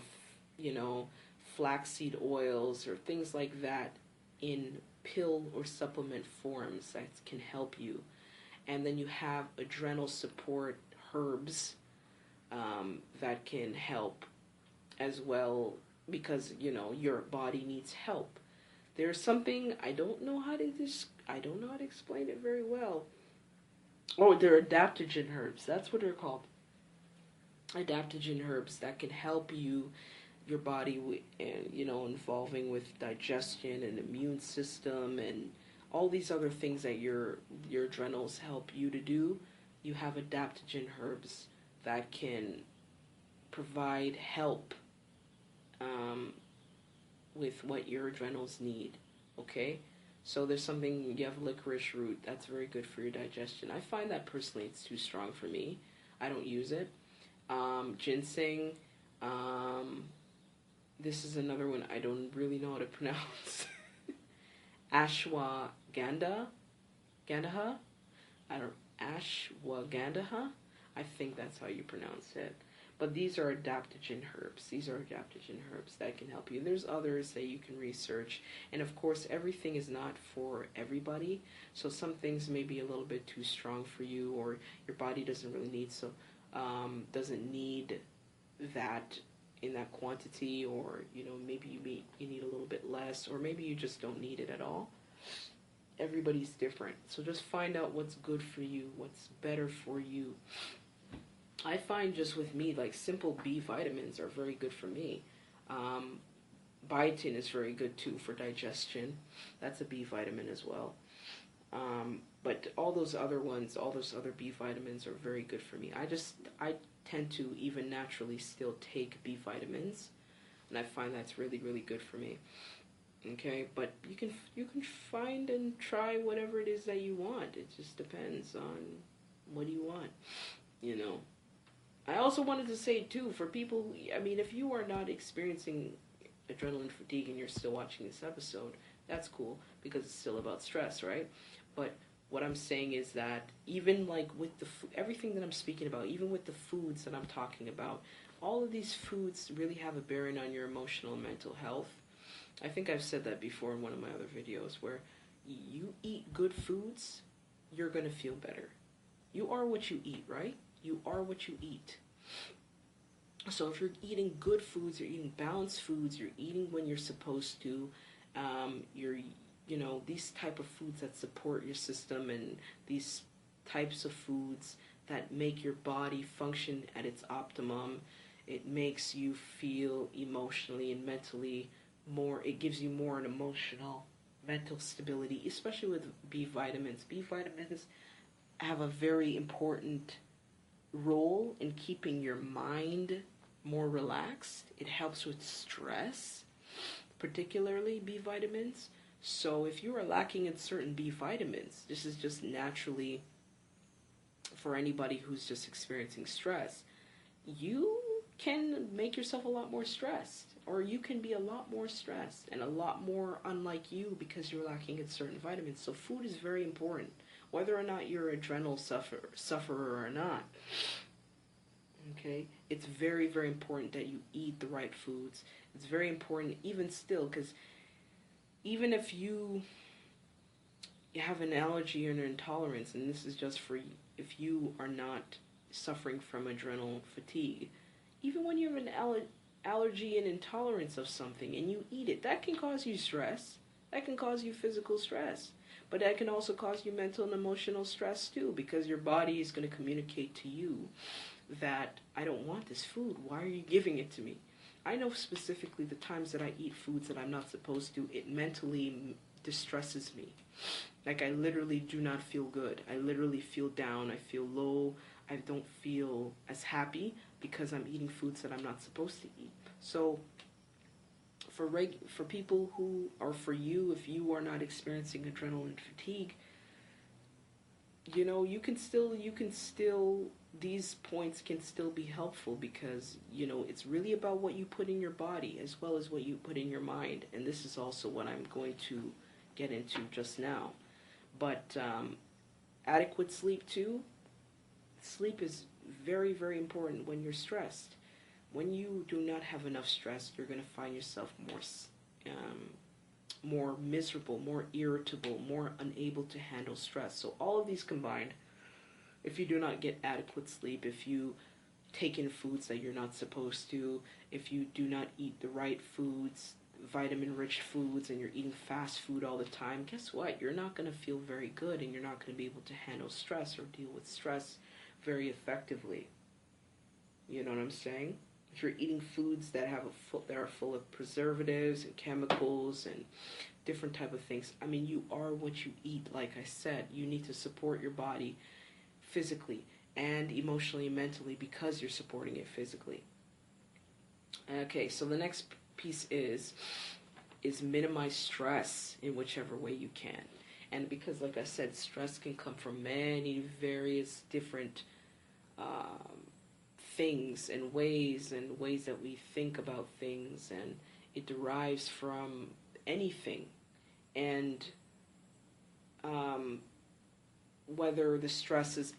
flaxseed oils or things like that in pill or supplement forms that can help you. And then you have adrenal support herbs that can help as well, because your body needs help. There's something I don't know how to explain it very well. Oh, they're adaptogen herbs. That's what they're called. Adaptogen herbs that can help your body, and involving with digestion and immune system and all these other things that your adrenals help you to do. You have adaptogen herbs that can provide help with what your adrenals need. Okay? So there's something, you have licorice root, that's very good for your digestion. I find that personally it's too strong for me. I don't use it. Ginseng, this is another one I don't really know how to pronounce. Ashwagandha, Ashwagandha, I think that's how you pronounce it. But these are adaptogen herbs. These are adaptogen herbs that can help you. There's others that you can research. And of course, everything is not for everybody. So some things may be a little bit too strong for you, or your body doesn't really need doesn't need that in that quantity, or maybe you need a little bit less, or maybe you just don't need it at all. Everybody's different. So just find out what's good for you, what's better for you. I find just with me, like simple B vitamins are very good for me. Biotin is very good too for digestion. That's a B vitamin as well. But all those other B vitamins are very good for me. I tend to even naturally still take B vitamins, and I find that's really, really good for me. Okay, but you can find and try whatever it is that you want. It just depends on what do you want, I also wanted to say too, for people, if you are not experiencing adrenaline fatigue and you're still watching this episode, that's cool, because it's still about stress, right? But what I'm saying is that even like with everything that I'm speaking about, even with the foods that I'm talking about, all of these foods really have a bearing on your emotional and mental health. I think I've said that before in one of my other videos, where you eat good foods, you're going to feel better. You are what you eat, right? You are what you eat. So if you're eating good foods, you're eating balanced foods, you're eating when you're supposed to, these type of foods that support your system, and these types of foods that make your body function at its optimum, it makes you feel emotionally and mentally it gives you more an emotional, mental stability, especially with B vitamins. B vitamins have a very important role in keeping your mind more relaxed. It helps with stress, particularly B vitamins. So if you are lacking in certain B vitamins, this is just naturally for anybody who's just experiencing stress, you can make yourself a lot more stressed, or you can be a lot more stressed and a lot more unlike you because you're lacking in certain vitamins. So food is very important, whether or not you're adrenal sufferer or not. Okay, it's very, very important that you eat the right foods. It's very important even still, because even if you have an allergy or an intolerance, and this is just for if you are not suffering from adrenal fatigue, even when you have an allergy and intolerance of something and you eat it, that can cause you stress. That can cause you physical stress. But that can also cause you mental and emotional stress too, because your body is going to communicate to you that I don't want this food. Why are you giving it to me? I know specifically the times that I eat foods that I'm not supposed to, it mentally distresses me. Like I literally do not feel good. I literally feel down. I feel low. I don't feel as happy because I'm eating foods that I'm not supposed to eat. So for people who, or for you, if you are not experiencing adrenaline fatigue, you can still, these points can still be helpful, because, it's really about what you put in your body as well as what you put in your mind. And this is also what I'm going to get into just now. But Adequate sleep too. Sleep is very, very important when you're stressed. When you do not have enough stress, you're going to find yourself more miserable, more irritable, more unable to handle stress. So all of these combined, if you do not get adequate sleep, if you take in foods that you're not supposed to, if you do not eat the right foods, vitamin-rich foods, and you're eating fast food all the time, guess what? You're not going to feel very good, and you're not going to be able to handle stress or deal with stress very effectively. You know what I'm saying? If you're eating foods that that are full of preservatives and chemicals and different type of things, I mean, you are what you eat. Like I said, you need to support your body physically and emotionally and mentally because you're supporting it physically. Okay, so the next piece is minimize stress in whichever way you can. And because, like I said, stress can come from many various different things and ways that we think about things, and it derives from anything. And whether the stress is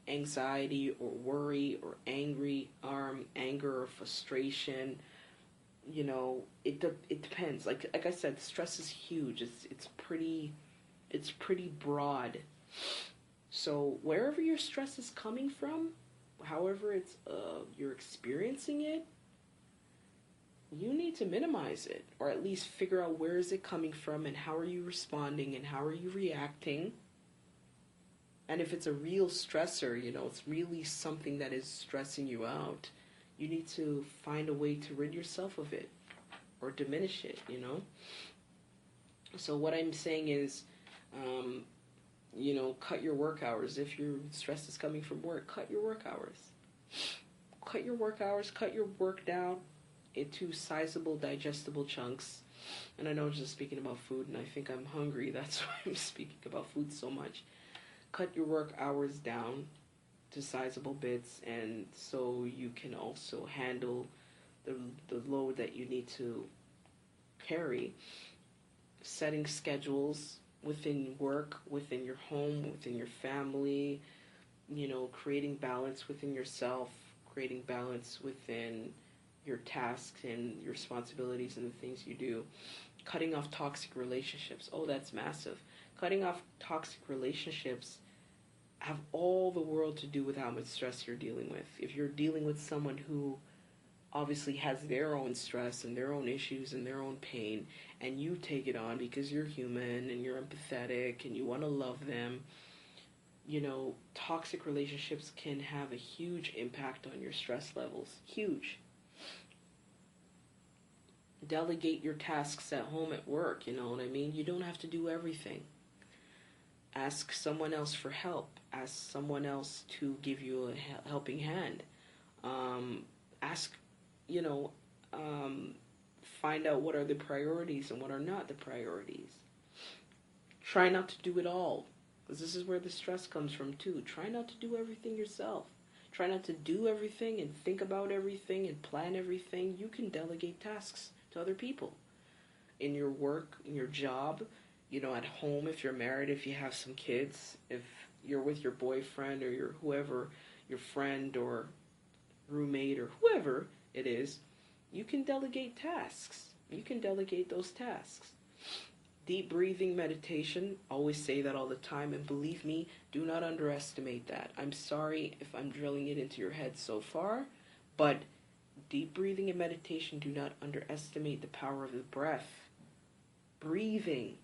anxiety or worry or anger or frustration, you know, it depends. Like I said, stress is huge. It's pretty broad. So wherever your stress is coming from, however you're experiencing it, you need to minimize it, or at least figure out where is it coming from and how are you responding and how are you reacting. And if it's a real stressor, you know, it's really something that is stressing you out, you need to find a way to rid yourself of it or diminish it, you know. So what I'm saying is, you know, cut your work hours. If your stress is coming from work, cut your work hours. Cut your work hours, cut your work down into sizable, digestible chunks. And I know I'm just speaking about food, and I think I'm hungry. That's why I'm speaking about food so much. Cut your work hours down to sizable bits, and so you can also handle the load that you need to carry. Setting schedules within work, within your home, within your family, you know, creating balance within yourself, creating balance within your tasks and your responsibilities and the things you do. Cutting off toxic relationships. Oh, that's massive. Cutting off toxic relationships have all the world to do with how much stress you're dealing with. If you're dealing with someone who obviously has their own stress and their own issues and their own pain, and you take it on because you're human and you're empathetic and you want to love them, you know, toxic relationships can have a huge impact on your stress levels. Huge. Delegate your tasks at home, at work, you know what I mean? You don't have to do everything. Ask someone else for help. Ask someone else to give you a helping hand. Ask, you know, find out what are the priorities and what are not the priorities. Try not to do it all, because this is where the stress comes from too. Try not to do everything yourself. Try not to do everything and think about everything and plan everything. You can delegate tasks to other people. In your work, in your job, you know, at home, if you're married, if you have some kids, if you're with your boyfriend or your whoever, your friend or roommate or whoever it is, you can delegate tasks. You can delegate those tasks. Deep breathing, meditation, always say that all the time, and believe me, do not underestimate that. I'm sorry if I'm drilling it into your head so far, but deep breathing and meditation, do not underestimate the power of the breath. Breathing.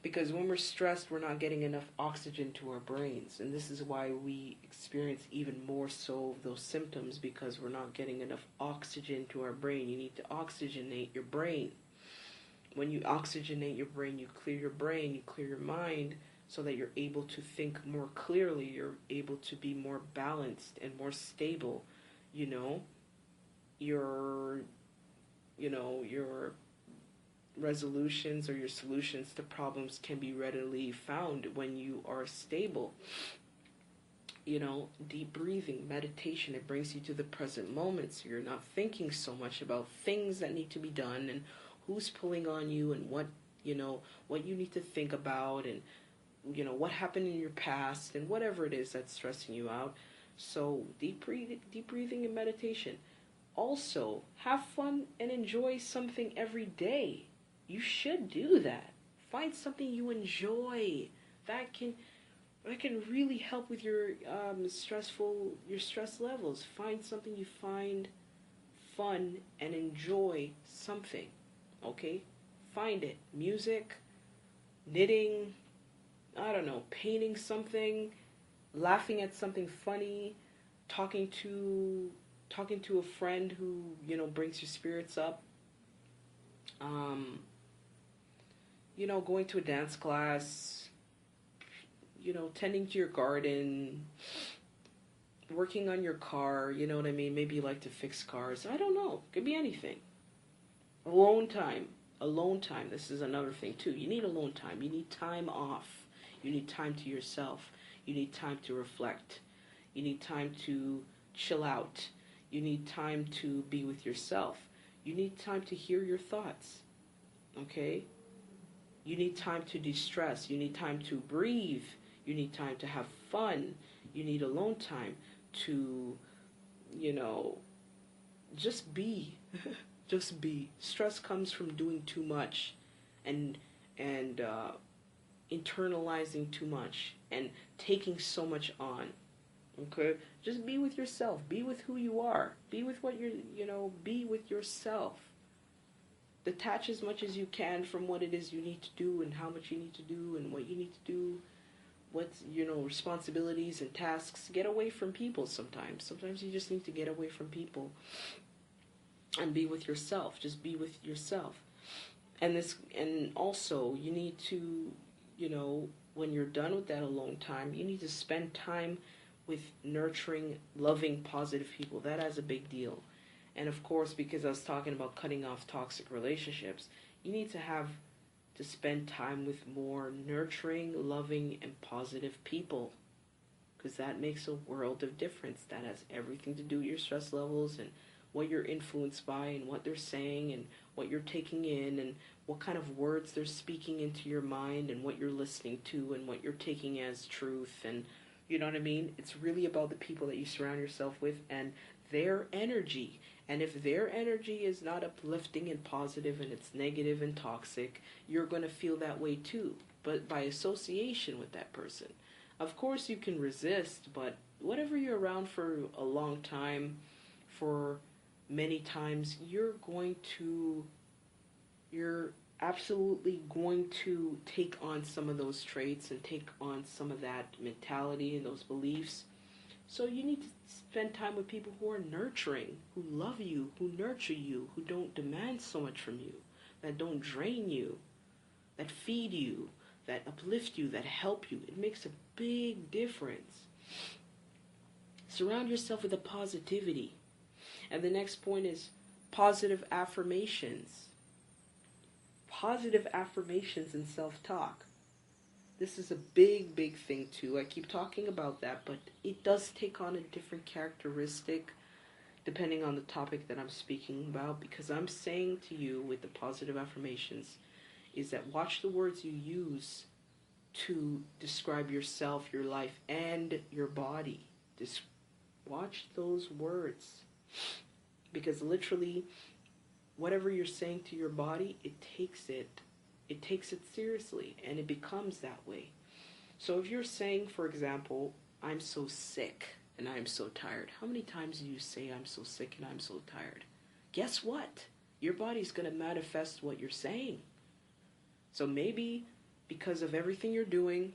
Because when we're stressed, we're not getting enough oxygen to our brains. And this is why we experience even more so of those symptoms, because we're not getting enough oxygen to our brain. You need to oxygenate your brain. When you oxygenate your brain, you clear your brain, you clear your mind, so that you're able to think more clearly. You're able to be more balanced and more stable. You know, your resolutions or your solutions to problems can be readily found when you are stable. You know, deep breathing, meditation, it brings you to the present moment, so you're not thinking so much about things that need to be done and who's pulling on you and what you need to think about and what happened in your past and whatever it is that's stressing you out. So deep breathing and meditation. Also, have fun and enjoy something every day. You should do that. Find something you enjoy that can really help with your stress levels. Find something you find fun and enjoy something. Okay? Find it. Music, knitting, I don't know, painting something, laughing at something funny, talking to a friend who, brings your spirits up. Going to a dance class, tending to your garden, working on your car, you know what I mean? Maybe you like to fix cars. I don't know. Could be anything. Alone time. Alone time. This is another thing, too. You need alone time. You need time off. You need time to yourself. You need time to reflect. You need time to chill out. You need time to be with yourself. You need time to hear your thoughts. Okay? You need time to de-stress. You need time to breathe. You need time to have fun. You need alone time to, just be. Just be. Stress comes from doing too much and internalizing too much and taking so much on. Okay? Just be with yourself. Be with who you are. Be with what be with yourself. Detach as much as you can from what it is you need to do and how much you need to do and what you need to do. What's, responsibilities and tasks. Get away from people sometimes. Sometimes you just need to get away from people and be with yourself. Just be with yourself. And also you need to, when you're done with that alone time, you need to spend time with nurturing, loving, positive people. That has a big deal. And of course, because I was talking about cutting off toxic relationships, you need to spend time with more nurturing, loving, and positive people. Because that makes a world of difference. That has everything to do with your stress levels and what you're influenced by and what they're saying and what you're taking in and what kind of words they're speaking into your mind and what you're listening to and what you're taking as truth. And you know what I mean? It's really about the people that you surround yourself with and their energy. And if their energy is not uplifting and positive and it's negative and toxic, you're going to feel that way too. But by association with that person. Of course you can resist, but whatever you're around for a long time, for many times, you're absolutely going to take on some of those traits and take on some of that mentality and those beliefs. So you need to spend time with people who are nurturing, who love you, who nurture you, who don't demand so much from you, that don't drain you, that feed you, that uplift you, that help you. It makes a big difference. Surround yourself with a positivity. And the next point is positive affirmations. Positive affirmations and self-talk. This is a big, big thing too. I keep talking about that, but it does take on a different characteristic depending on the topic that I'm speaking about, because I'm saying to you with the positive affirmations is that watch the words you use to describe yourself, your life, and your body. Just watch those words. Because literally, whatever you're saying to your body, it takes it seriously, and it becomes that way. So if you're saying, for example, I'm so sick and I'm so tired, how many times do you say I'm so sick and I'm so tired? Guess what? Your body's going to manifest what you're saying. So maybe because of everything you're doing,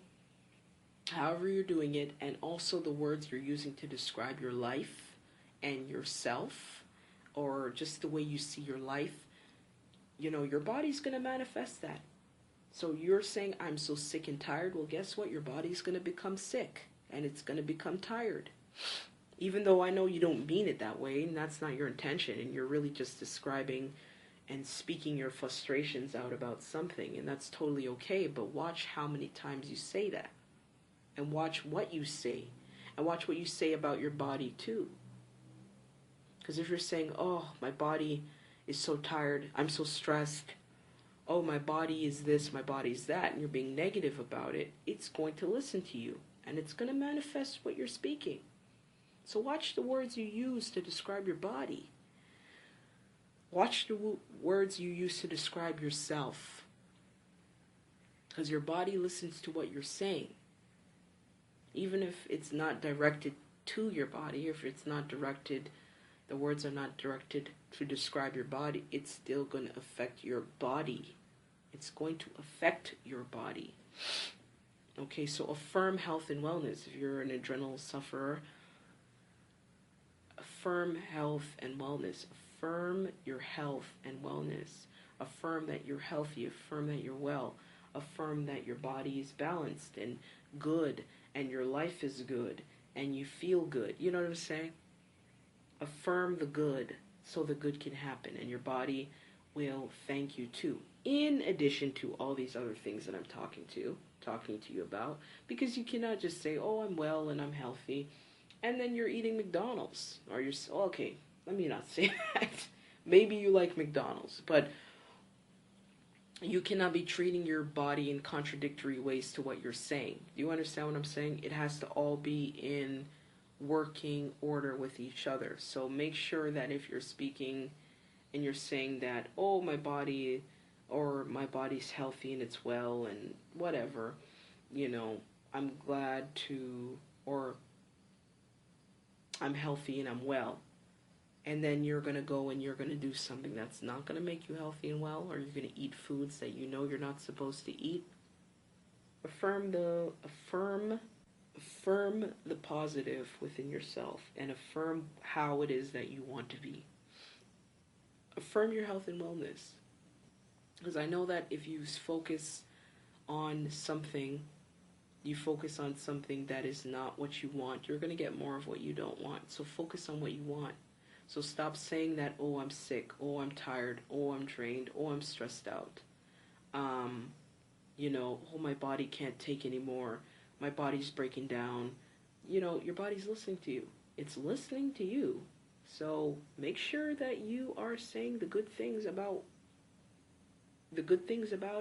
however you're doing it, and also the words you're using to describe your life and yourself, or just the way you see your life, your body's going to manifest that. So you're saying, I'm so sick and tired. Well, guess what? Your body's going to become sick, and it's going to become tired. Even though I know you don't mean it that way, and that's not your intention, and you're really just describing and speaking your frustrations out about something, and that's totally okay, but watch how many times you say that. And watch what you say. And watch what you say about your body, too. Because if you're saying, oh, my body is so tired, I'm so stressed, oh, my body is this, my body is that, and you're being negative about it, it's going to listen to you. And it's going to manifest what you're speaking. So watch the words you use to describe your body. Watch the words you use to describe yourself. Because your body listens to what you're saying. Even if it's not directed to your body, if it's not directed, the words are not directed to describe your body, it's still going to affect your body. It's going to affect your body. Okay, so affirm health and wellness. If you're an adrenal sufferer, affirm health and wellness. Affirm your health and wellness. Affirm that you're healthy. Affirm that you're well. Affirm that your body is balanced and good, and your life is good, and you feel good. You know what I'm saying? Affirm the good so the good can happen, and your body will thank you too. In addition to all these other things that I'm talking to you about, because you cannot just say, oh, I'm well and I'm healthy, and then you're eating McDonald's, or you're, okay, let me not say that. Maybe you like McDonald's, but you cannot be treating your body in contradictory ways to what you're saying. Do you understand what I'm saying? It has to all be in working order with each other. So make sure that if you're speaking and you're saying that, oh, my body, or my body's healthy and it's well and whatever, you know, I'm glad to, or I'm healthy and I'm well. And then you're going to go and you're going to do something that's not going to make you healthy and well, or you're going to eat foods that you know you're not supposed to eat. Affirm the positive within yourself, and affirm how it is that you want to be. Affirm your health and wellness. Because I know that if you focus on something, that is not what you want, you're going to get more of what you don't want. So focus on what you want. So stop saying that, oh, I'm sick, oh, I'm tired, oh, I'm drained, oh, I'm stressed out. You know, oh, my body can't take anymore. My body's breaking down. You know, your body's listening to you. It's listening to you. So make sure that you are saying the good things about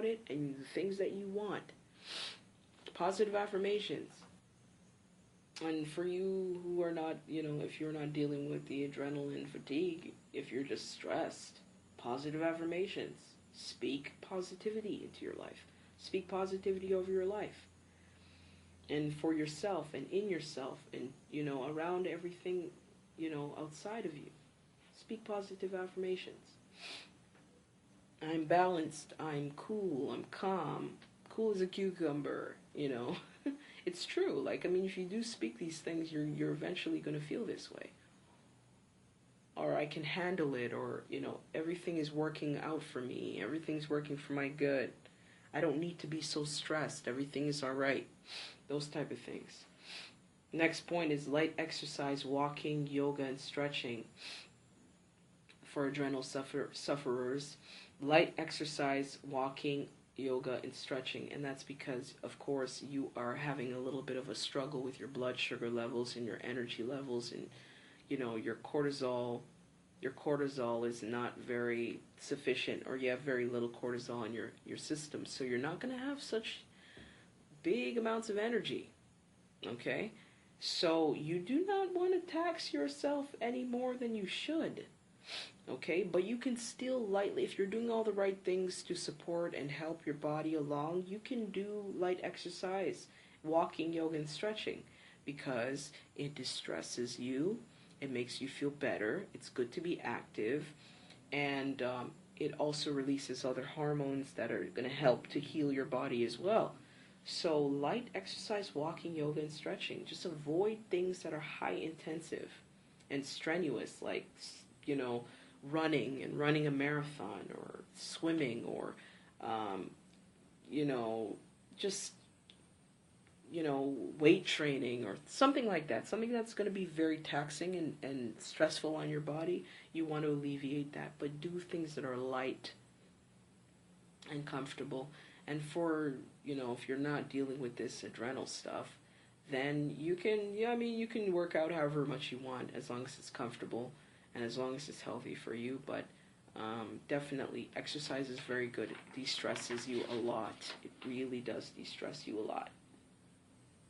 it and the things that you want. Positive affirmations. And for you who are not, you know, if you're not dealing with the adrenaline fatigue, if you're just stressed, positive affirmations. Speak positivity into your life. Speak positivity over your life. And for yourself and in yourself and, you know, around everything, you know, outside of you. Speak positive affirmations. I'm balanced, I'm cool, I'm calm, cool as a cucumber, you know. It's true. Like, I mean, if you do speak these things, you're eventually going to feel this way. Or I can handle it, or, you know, everything is working out for me, everything's working for my good. I don't need to be so stressed, everything is all right. Those type of things. Next point is light exercise, walking, yoga, and stretching. For adrenal sufferers, light exercise, walking, yoga, and stretching. And that's because, of course, you are having a little bit of a struggle with your blood sugar levels and your energy levels, and, you know, your cortisol is not very sufficient, or you have very little cortisol in your system, so you're not going to have such big amounts of energy. Okay? So you do not want to tax yourself any more than you should. Okay, but you can still lightly, if you're doing all the right things to support and help your body along, you can do light exercise, walking, yoga, and stretching, because it distresses you, it makes you feel better, it's good to be active, and it also releases other hormones that are going to help to heal your body as well. So light exercise, walking, yoga, and stretching. Just avoid things that are high intensive and strenuous, like, you know, running a marathon, or swimming, or, you know, just, you know, weight training, or something like that. Something that's going to be very taxing and stressful on your body. You want to alleviate that, but do things that are light and comfortable. And for, you know, if you're not dealing with this adrenal stuff, then you can, yeah, I mean, you can work out however much you want, as long as it's comfortable and as long as it's healthy for you. But Definitely, exercise is very good. It de-stresses you a lot. It really does de-stress you a lot.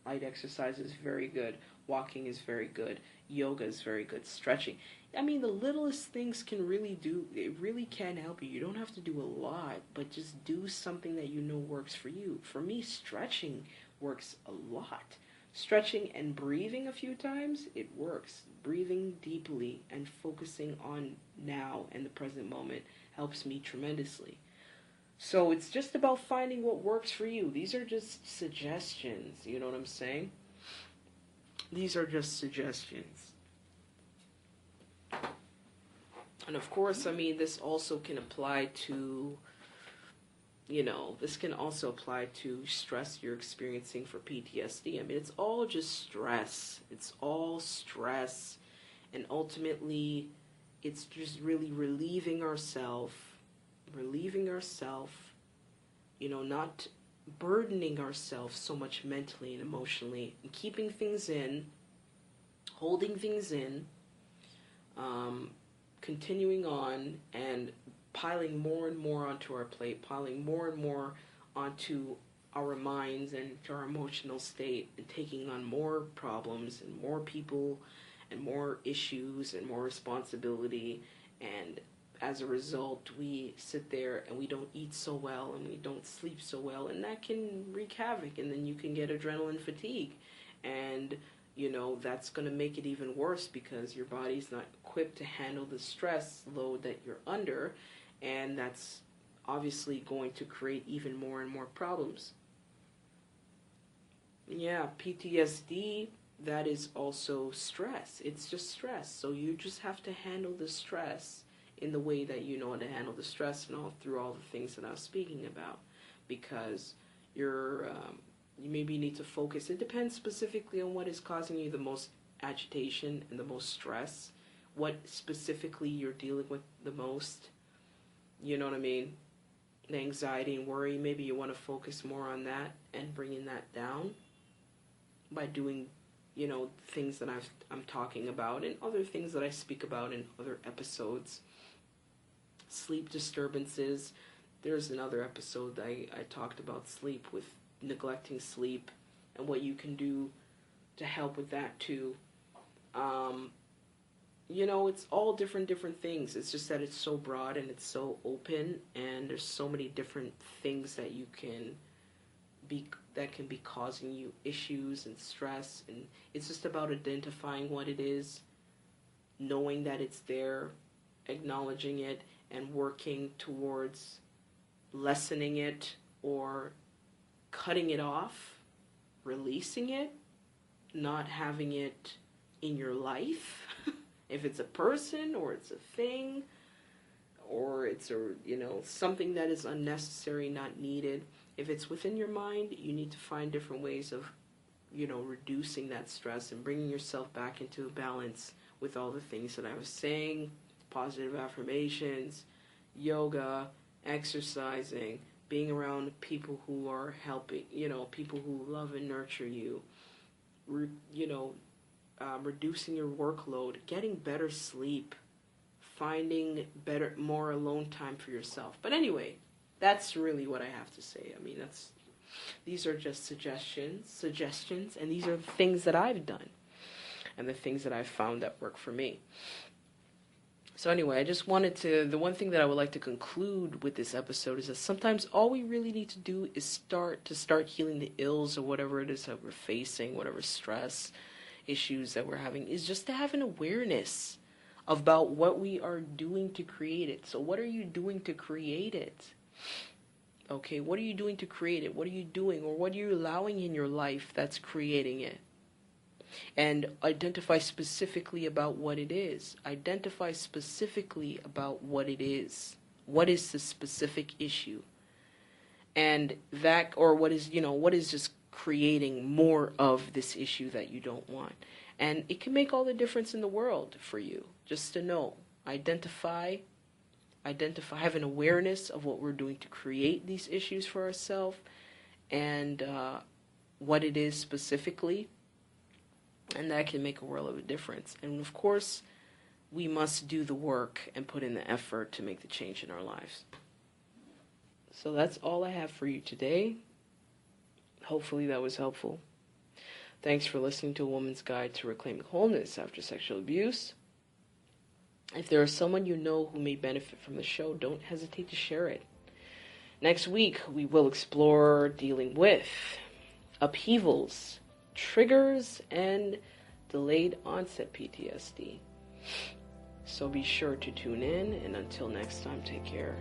Light exercise is very good. Walking is very good. Yoga is very good. Stretching. I mean, the littlest things can really do, it really can help you. You don't have to do a lot, but just do something that you know works for you. For me, stretching works a lot. Stretching and breathing a few times, it works. Breathing deeply and focusing on now and the present moment helps me tremendously. So it's just about finding what works for you. These are just suggestions, you know what I'm saying? These are just suggestions. And of course, I mean, this also can apply to, this can also apply to stress you're experiencing for PTSD. I mean, it's all just stress. It's all stress. And ultimately, it's just really relieving ourselves, not burdening ourselves so much mentally and emotionally, and keeping things in, holding things in, continuing on, and piling more and more onto our plate, piling more and more onto our minds and to our emotional state, and taking on more problems and more people and more issues and more responsibility. And as a result, we sit there and we don't eat so well and we don't sleep so well, and that can wreak havoc, and then you can get adrenaline fatigue, and that's going to make it even worse because your body's not equipped to handle the stress load that you're under, and that's obviously going to create even more and more problems. Yeah, PTSD, that is also stress. It's just stress. So you just have to handle the stress in the way that you know how to handle the stress, and all through all the things that I was speaking about, because you maybe need to focus. It depends specifically on what is causing you the most agitation and the most stress, what specifically you're dealing with the most. You know what I mean? The anxiety and worry, maybe you want to focus more on that and bringing that down by doing, things that I'm talking about and other things that I speak about in other episodes. Sleep disturbances. There's another episode that I talked about sleep, with neglecting sleep and what you can do to help with that too. It's all different things. It's just that it's so broad and it's so open, and there's so many different things that can be causing you issues and stress, and it's just about identifying what it is, knowing that it's there, acknowledging it, and working towards lessening it or cutting it off, releasing it, not having it in your life. If it's a person or it's a thing or it's something that is unnecessary, not needed. If it's within your mind, you need to find different ways of, reducing that stress and bringing yourself back into balance with all the things that I was saying: positive affirmations, yoga, exercising, being around people who are helping, people who love and nurture you, reducing your workload, getting better sleep, finding more alone time for yourself. But anyway, that's really what I have to say. I mean, these are just suggestions, and these are the things that I've done and the things that I've found that work for me. So anyway, I just wanted the one thing that I would like to conclude with this episode is that sometimes all we really need to do is start healing the ills or whatever it is that we're facing, whatever stress issues that we're having, is just to have an awareness about what we are doing to create it. So what are you doing to create it? Okay, what are you doing to create it? What are you doing, or what are you allowing in your life that's creating it? And identify specifically about what it is. Identify specifically about what it is. What is the specific issue? And that, or what is just creating more of this issue that you don't want. And it can make all the difference in the world for you, just to know. Identify, have an awareness of what we're doing to create these issues for ourselves, and what it is specifically. And that can make a world of a difference. And of course, we must do the work and put in the effort to make the change in our lives. So that's all I have for you today. Hopefully that was helpful. Thanks for listening to A Woman's Guide to Reclaiming Wholeness After Sexual Abuse. If there is someone you know who may benefit from the show, don't hesitate to share it. Next week, we will explore dealing with upheavals, triggers, and delayed onset PTSD. So be sure to tune in, and until next time, take care.